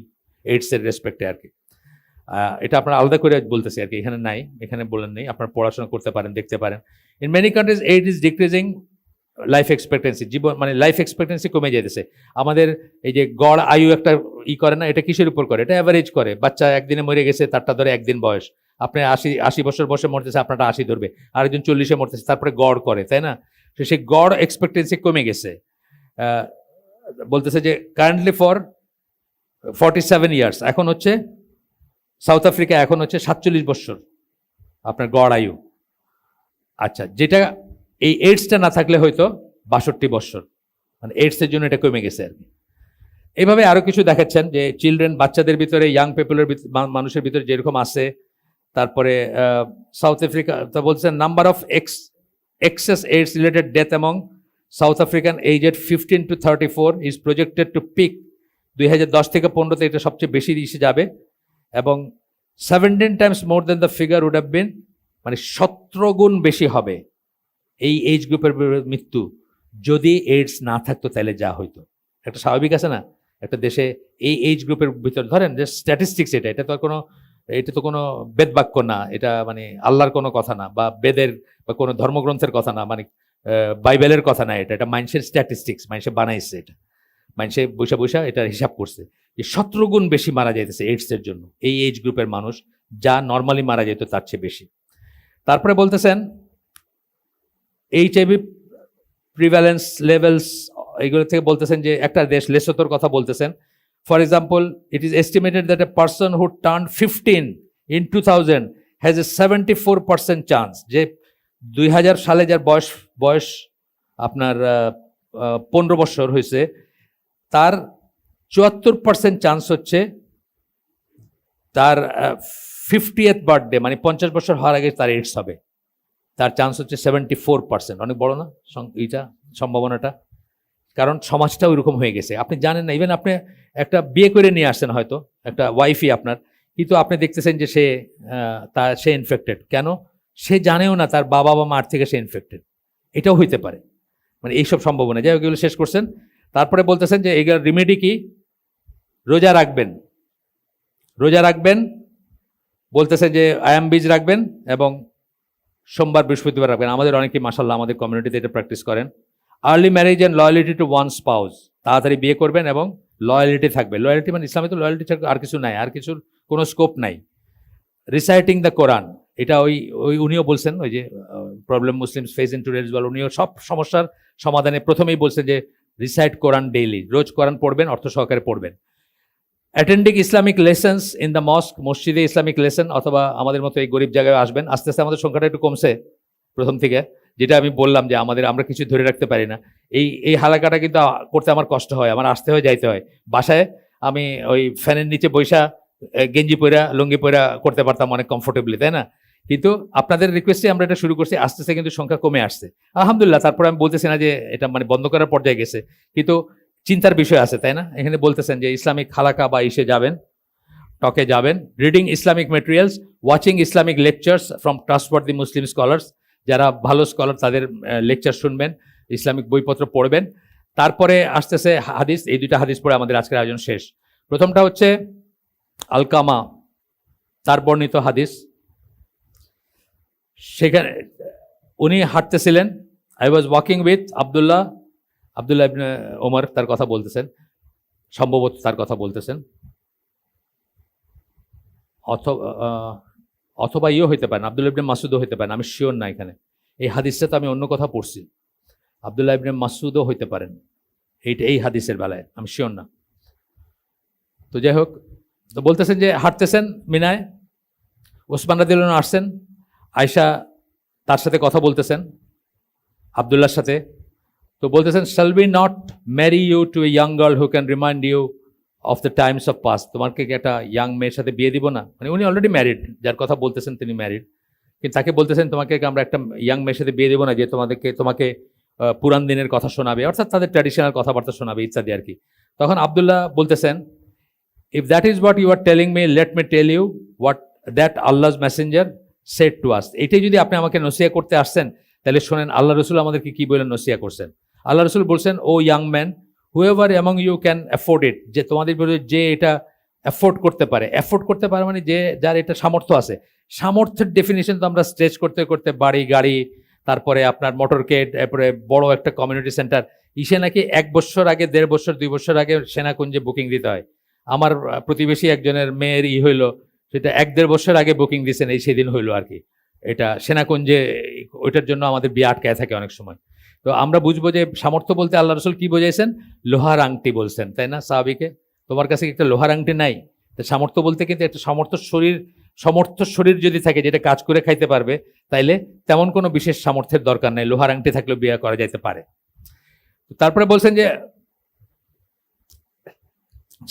এইডসের রেসপেক্টে আর কি। এটা আপনারা আলাদা করে বলতেছি আর কি, এখানে নাই, এখানে বলেন নেই, আপনারা পড়াশোনা করতে পারেন, দেখতে পারেন। In many countries AIDS is decreasing life expectancy, জীবন মানে লাইফ এক্সপেক্টেন্সি কমে যেতেছে। আমাদের এই যে গড় আয়ু একটা করে না, এটা কিসের উপর করে? এটা অ্যাভারেজ করে। বাচ্চা একদিনে মরে গেছে, তারটা ধরে একদিন বয়স। আপনি 80 বছর বয়সে মরতেছে, আপনারটা 80 ধরবে, আরেকজন 40-এ মরতেছে, তারপরে গড় করে, তাই না? সেই গড় এক্সপেক্টেন্সি কমে গেছে। বলতেছে যে কারেন্টলি ফর 47 ইয়ার্স, এখন হচ্ছে সাউথ আফ্রিকা এখন হচ্ছে 47 বছর আপনার গড় আয়ু। আচ্ছা, যেটা এই এইডসটা না থাকলে হয়তো 62 বছর, মানে এইডসের জন্য এটা কমে গেছে আর কি। এইভাবে আরো কিছু দেখাচ্ছেন যে চিলড্রেন, বাচ্চাদের ভিতরে, ইয়াং পিপলের মানুষের ভিতরে যেরকম আছে। তারপরে সাউথ আফ্রিকা তা বলছেন number of excess AIDS related death among South African aged 15 to 34 is projected to peak 2010 থেকে 15-তে এটা সবচেয়ে বেশি ইসে যাবে, এবং 17 times more than the figure would have been, মানে 17 গুণ বেশি হবে এই এজ গ্রুপের মৃত্যু যদি এইডস না থাকতো, তাহলে যা হইতো। একটা স্বাভাবিক আছে না একটা দেশে এই এজ গ্রুপের ভিতরে, ধরেন যে স্ট্যাটিস্টিক্স, এটা তো কোনো বেদবাক্য না, এটা মানে আল্লাহর কোনো কথা না, বা বেদের বা কোনো ধর্মগ্রন্থের কথা না, মানে বাইবেলের কথা না, এটা মানুষের স্ট্যাটিস্টিক্স, মানুষে বানাইছে, এটা মানুষে বৈশা এটা হিসাব করছে যে 17 গুণ বেশি মারা যাইতেছে এইডসের জন্য এই এজ গ্রুপের মানুষ, যা নর্মালি মারা যেত তার চেয়ে বেশি। তারপরে বলতেছেন এইচআইভি প্রিভ্যালেন্স লেভেলস, এইগুলো থেকে বলতেছেন যে একটা দেশ লেসোতোর কথা বলতেছেন। For example, it is estimated that a person who turn 15 in 2000 has a 74% chance, যে 2000 সালে যার বয়স আপনার 15 বছর হয়েছে, তার 74% চান্স হচ্ছে তার 50th বার্থডে, মানে 50 বছর হওয়ার আগে তার এইডস হবে। তার চান্স হচ্ছে 74%। অনেক বড় না এইটা সম্ভাবনাটা? কারণ সমাজটা ওইরকম হয়ে গেছে, আপনি জানেন না। ইভেন আপনি একটা বিয়ে করে নিয়ে আসছেন হয়তো একটা ওয়াইফই আপনার, কিন্তু আপনি দেখতেছেন যে সে ইনফেক্টেড। কেন? সে জানেও না তার বাবা বা মার থেকে সে ইনফেক্টেড। এটাও হইতে পারে, মানে এইসব সম্ভাবনা। যাই হোক, এগুলো শেষ করছেন। তারপরে বলতেছেন যে এগুলোর রিমেডি কি? রোজা রাখবেন, বলতেছেন যে আয়াম বীজ রাখবেন, এবং সোমবার বৃহস্পতিবার রাখবেন। আমাদের অনেকেই মাশাআল্লাহ আমাদের কমিউনিটিতে এটা প্র্যাকটিস করেন। Early marriage and loyalty to one spouse, তাড়াতাড়ি বিয়ে করবেন এবং লয়ালিটি থাকবে। লয়ালিটি মানে ইসলামে তো লয়ালিটি ছাড়া আর কিছু নাই, আর কিছুর কোনো স্কোপ নাই। রিসাইটিং দ্য কোরআন, এটা উনিও বলছেন, ওই যে problem Muslims face in today's world, উনিও সব সমস্যার সমাধানে প্রথমেই বলছেন যে রিসাইট কোরআন ডেইলি, রোজ কোরআন পড়বেন, অর্থ সহকারে পড়বেন। Attending Islamic lessons in the mosque, মসজিদে ইসলামিক লেসেন, অথবা আমাদের মতো এই গরিব জায়গায় আসবেন। আস্তে আস্তে আমাদের সংখ্যাটা একটু কমছে প্রথম থেকে, যেটা আমি বললাম যে আমরা কিছু ধরে রাখতে পারি না। এই হালাকাটা কিন্তু করতে আমার কষ্ট হয়, আমার আসতে হয়, যাইতে হয়। বাসায় আমি ওই ফ্যানের নিচে বৈশা গেঞ্জি পরা, লুঙ্গি পরা করতে পারতাম অনেক কমফোর্টেবলি, তাই না? কিন্তু আপনাদের রিকোয়েস্টে আমরা এটা শুরু করছি, আস্তে আস্তে কিন্তু সংখ্যা কমে আসছে আলহামদুলিল্লাহ। তারপরে আমি বলতেছি না যে এটা মানে বন্ধ করার পর্যায়ে গেছে, কিন্তু চিন্তার বিষয় আছে, তাই না? এখানে বলতেছেন যে ইসলামিক খালাকা বা ইসে যাবেন, টকে যাবেন, reading Islamic materials, watching Islamic lectures from trustworthy Muslim scholars, যারা ভালো স্কলার তাদের লেকচার শুনবেন, ইসলামিক বইপত্র পড়বেন। তারপরে আসতেছে হাদিস, এই দুইটা হাদিস পড়ে আমাদের আজকের আয়োজন শেষ। প্রথমটা হচ্ছে আলকামা, তার বর্ণিত হাদিস। সেখানে উনি হাঁটতেছিলেন, I was walking with Abdullah ibn Omar, তার কথা বলতেছেন, সম্ভবত তার কথা বলতেছেন, অথবা হইতে পারেন আব্দুল্লাহ ইবনে মাসুদও হইতে পারেন, আমি শিওর না। এখানে এই হাদিসটা তো আমি অন্য কথা পড়ছি, আব্দুল্লাহ ইবনে মাসুদও হইতে পারেন এই হাদিসের বেলায়, আমি শিওর না। তো যাই হোক, তো বলতেছেন যে হাঁটতেছেন মিনায়, ওসমান রাদিয়াল্লাহু আনহু আসছেন, আয়েশা তার সাথে কথা বলতেছেন আব্দুল্লাহর সাথে। তো বলতেছেন, shall we not marry you to a young girl who can remind you of the times of past, তোমাকে কি একটা ইয়াং মেয়ের সাথে বিয়ে দিব না? মানে উনি অলরেডি ম্যারিড, যার কথা বলতেছেন তিনি ম্যারিড, কিন্তু তাকে বলতেছেন তোমাকে আমরা একটা ইয়াং মেয়ের সাথে বিয়ে দিব না, যে তোমাকে পুরান দিনের কথা শোনাবে, অর্থাৎ তাদের ট্র্যাডিশনাল কথাবার্তা শোনাবে ইত্যাদি আর কি। তখন আব্দুল্লাহ বলতেছেন, if that is what you are telling me, let me tell you what that Allah's messenger said to us. এটাই যদি আপনি আমাকে নসিহত করতে আসছেন, তাহলে শোনেন আল্লাহ রসুল আমাদেরকে কি বলে নসিয়া করছেন। আল্লাহ রসুল বলছেন, O young man, whoever among you can afford it, যে তোমাদের বিরুদ্ধে যে এটা অ্যাফোর্ড করতে পারে মানে যে যার এটা সামর্থ্য আছে। সামর্থ্যের ডেফিনিশন তো আমরা স্ট্রেচ করতে করতে বাড়ি গাড়ি, তারপরে আপনার মোটরকেট, তারপরে বড় একটা কমিউনিটি সেন্টার, ইসে নাকি 1 বছর আগে, 1.5 বছর 2 বছর আগে সেনাকুঞ্জে বুকিং দিতে হয়। আমার প্রতিবেশী একজনের মেয়ের হইলো, সেটা 1-1.5 বছর আগে বুকিং দিয়েছেন, এই সেদিন হইলো আর কি। এটা সেনাকুঞ্জে, ওইটার জন্য আমাদের বিয়ে আটকায় থাকে অনেক সময়। তো আমরা বুঝবো যে সামর্থ্য বলতে আল্লাহ রসুল কি বোঝাইছেন, লোহার আংটি বলছেন, তাই না? সাহাবীকে, তোমার কাছে একটা লোহার আংটি নাই? তো সামর্থ্য বলতে কিন্তু একটা সমর্থ শরীর যদি থাকে, যেটা কাজ করে খাইতে পারবে, তাইলে তেমন কোনো বিশেষ সামর্থ্যের দরকার নেই, লোহার আংটি থাকলেও বিয়ে করা যাইতে পারে। তারপরে বলছেন যে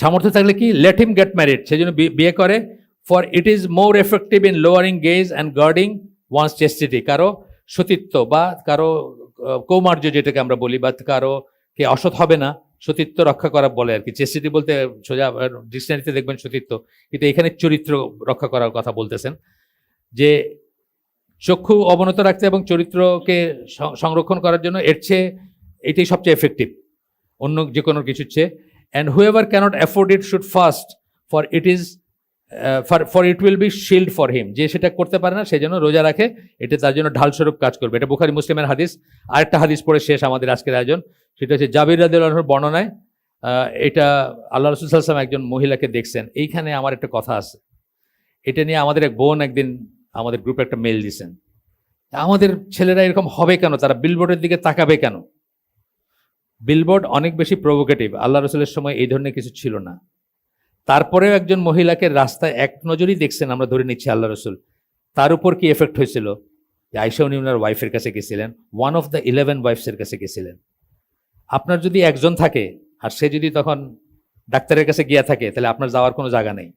সামর্থ্য থাকলে কি, লেট হিম গেট ম্যারিড, সেই জন্য বিয়ে করে। For it is more effective in lowering gaze and guarding one's chastity, কারো সতীত্ব বা কারো কৌমার্য যেটাকে আমরা বলি, বা কারো কে অসৎ হবে না, সতীত্ব রক্ষা করা বলে আর কি। চেস্টিটি বলতে সোজা ডিকশনারিতে দেখবেন সতীত্ব, কিন্তু এখানে চরিত্র রক্ষা করার কথা বলতেছেন, যে চক্ষু অবনত রাখতে এবং চরিত্রকে সংরক্ষণ করার জন্য এর চেয়ে এটাই সবচেয়ে এফেক্টিভ অন্য যে কোনো কিছুর চেয়ে। And whoever cannot afford it should fast, for it will be shield for him, যে সেটা করতে পারে না সেই জন্য রোজা রাখে, এটা তার জন্য ঢালস্বরূপ কাজ করবে। এটা বুখারী মুসলিমের হাদিস। আরেকটা হাদিস পড়ে শেষ আমাদের আজকের আয়োজন, সেটা হচ্ছে জাবির রাদিয়াল্লাহু আনহুর বর্ণনায়। এটা আল্লাহ রাসূল সাল্লাল্লাহু আলাইহি ওয়াসাল্লাম একজন মহিলাকে দেখছেন। এইখানে আমার একটা কথা আছে, এটা নিয়ে আমাদের এক বোন একদিন আমাদের গ্রুপে একটা মেল দিয়েছেন, আমাদের ছেলেরা এরকম হবে কেন, তারা বিলবোর্ডের দিকে তাকাবে কেন? বিলবোর্ড অনেক বেশি প্রভোকেটিভ, আল্লাহ রসুলের সময় এই ধরনের কিছু ছিল না। তারপরেও একজন মহিলাকে রাস্তায় এক নজরই দেখছেন, আমরা ধরে নিচ্ছি আল্লাহ রসুল, তার উপর কি এফেক্ট হয়েছিল? যে আয়েশা উনি ওনার ওয়াইফের কাছে গেছিলেন, ওয়ান অফ দ্য 11 ওয়াইফসের কাছে গেছিলেন। আপনার যদি একজন থাকে আর সে যদি তখন ডাক্তারের কাছে গিয়া থাকে, তাহলে আপনার যাওয়ার কোনো জায়গা নেই।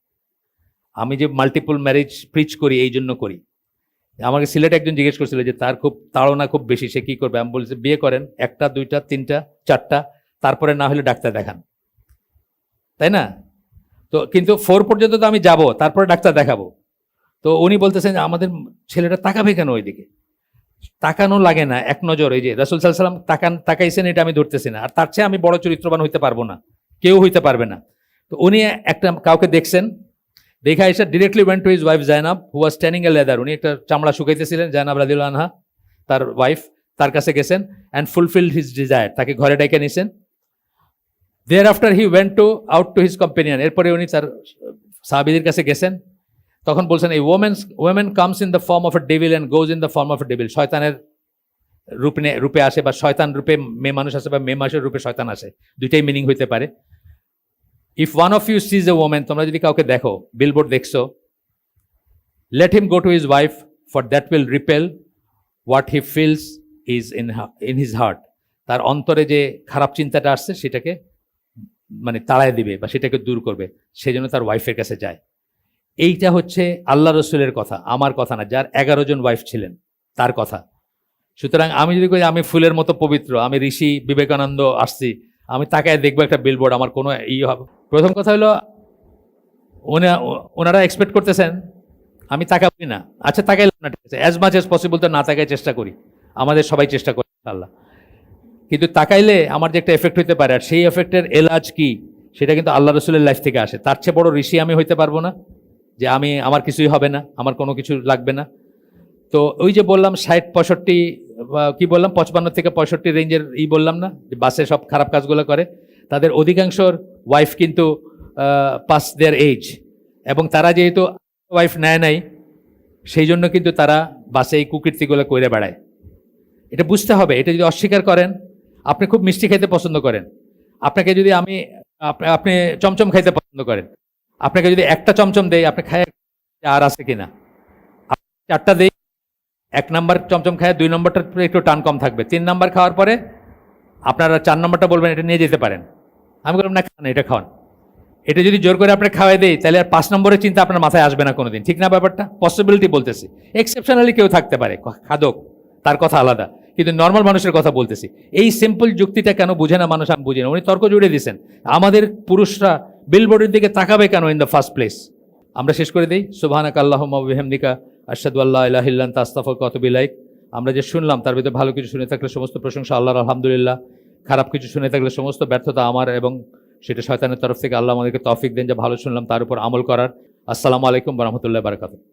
আমি যে মাল্টিপল ম্যারেজ প্রিচ করি এই জন্য করি। আমাকে সিলেটে একজন জিজ্ঞেস করছিল যে তার খুব তাড়না খুব বেশি, সে কি করবে? আমি বলছি বিয়ে করেন, 1টা 2টা 3টা 4টা, তারপরে না হলে ডাক্তার দেখান, তাই না? তো কিন্তু 4 পর্যন্ত তো আমি যাব, তারপরে ডাক্তার দেখাবো। তো উনি বলতেছেন আমাদের ছেলেটা তাকাবে কেন ওইদিকে? তাকানো লাগে না, এক নজর। এই যে রাসূল সাল্লাল্লাহু আলাইহি ওয়াসাল্লাম তাকাইছেন, এটা আমি ধরতেছি না। আর তার চেয়ে আমি বড় চরিত্রবান হইতে পারবো না, কেউ হইতে পারবে না। তো উনি একটা কাউকে দেখছেন, দেখা এসে directly went to his wife Zainab who was standing a leather. উনি একটা চামড়া শুকাইতেছিলেন, জায়নাব রাদিয়াল্লাহু আনহা তার ওয়াইফ, তার কাছে গেছেন অ্যান্ড ফুলফিলড হিজ ডিজায়ার, তাকে ঘরে ডেকে নিয়েছেন। There after he went out to his companion, এরপরে উনি তার সাহাবীদের কাছে গেছেন। তখন বলছেন এই woman comes in the form of a devil and goes in the form of a devil, শয়তানের রূপে আসে, বা শয়তান রূপে মেয়ে মানুষ আসে, বা মেয়ে মানুষের রূপে শয়তান আসে, দুইটাই মিনিং হইতে পারে। If one of you sees a woman, তোমরা যদি কাউকে দেখো, বিলবোর্ড দেখছো, let him go to his wife, for that will repel what he feels is in his heart, তার অন্তরে যে খারাপ চিন্তাটা আসছে সেটাকে মানে তাড়ায় দিবে বা সেটাকে দূর করবে, সেই জন্য তার ওয়াইফের কাছে যায়। এইটা হচ্ছে আল্লাহ রসুলের কথা, আমার কথা না, যার 11 জন ওয়াইফ ছিলেন তার কথা। সুতরাং আমি যদি কই আমি ফুলের মতো পবিত্র, আমি ঋষি বিবেকানন্দ আসছি, আমি তাকায় দেখবো একটা বিলবোর্ড, আমার কোনো হবে? প্রথম কথা হলো ওনারা এক্সপেক্ট করতেছেন আমি তাকাবই না। আচ্ছা তাকাইলাম না, ঠিক আছে, অ্যাজ মাচ অ্যাজ পসিবল তো না তাকায় চেষ্টা করি, আমাদের সবাই চেষ্টা করি আল্লাহ। কিন্তু তাকাইলে আমার যে একটা এফেক্ট হইতে পারে, আর সেই এফেক্টের এলাজ কি, সেটা কিন্তু আল্লাহ রসুলের লাইফ থেকে আসে। তার চেয়ে বড় ঋষি আমি হইতে পারবো না যে আমার কিছুই হবে না, আমার কোনো কিছু লাগবে না। তো ওই যে বললাম 60-65 কি বললাম 55 থেকে 65 রেঞ্জের বললাম না, যে বাসে সব খারাপ কাজগুলো করে, তাদের অধিকাংশর ওয়াইফ কিন্তু পাস দেয়ার এজ, এবং তারা যেহেতু ওয়াইফ নেয় নাই, সেই জন্য কিন্তু তারা বাসে এই কুকীর্তিগুলো করে বেড়ায়। এটা বুঝতে হবে। এটা যদি অস্বীকার করেন, আপনি খুব মিষ্টি খাইতে পছন্দ করেন, আপনাকে যদি আপনি চমচম খাইতে পছন্দ করেন, আপনাকে যদি একটা চমচম দেই, আপনি খায় আর আছে কিনা, 4টা দেই, 1 নাম্বার চমচম খায়, 2 নম্বরটার একটু টান কম থাকবে, 3 নাম্বার খাওয়ার পরে আপনারা 4 নম্বরটা বলবেন এটা নিয়ে যেতে পারেন। আমি বললাম না, খান, এটা খাওয়ান। এটা যদি জোর করে আপনি খাওয়াই দেই, তাহলে আর 5 নম্বরের চিন্তা আপনার মাথায় আসবে না কোনোদিন, ঠিক না? ব্যাপারটা পসিবিলিটি বলতেছি, এক্সেপশনালি কেউ থাকতে পারে খাদক, তার কথা আলাদা, কিন্তু নর্মাল মানুষের কথা বলতেছি। এই সিম্পল যুক্তিটা কেন বুঝে না মানুষ, আমি বুঝি না। উনি তর্ক জুড়ে দিয়েছেন, আমাদের পুরুষরা বিলবোর্ডের দিকে তাকাবে কেন ইন দ্য ফার্স্ট প্লেস। আমরা শেষ করে দিই, সুবহানাকা আল্লাহুম্মা ওয়া বিহামদিকা আশহাদু আল্লা ইলাহা ইল্লা আনতা আস্তাগফিরুকা ওয়া আতুবু ইলাইক। আমরা যে শুনলাম তার ভিতরে ভালো কিছু শুনে থাকলে সমস্ত প্রশংসা আল্লাহর, আলহামদুলিল্লাহ। খারাপ কিছু শুনে থাকলে সমস্ত ব্যর্থতা আমার, এবং সেটা শয়তানের তরফ থেকে। আল্লাহ আমাদেরকে তৌফিক দেন যে ভালো শুনলাম তার উপর আমল করার। আসসালামু আলাইকুম ওয়া রাহমাতুল্লাহি ওয়া বারাকাতুহু।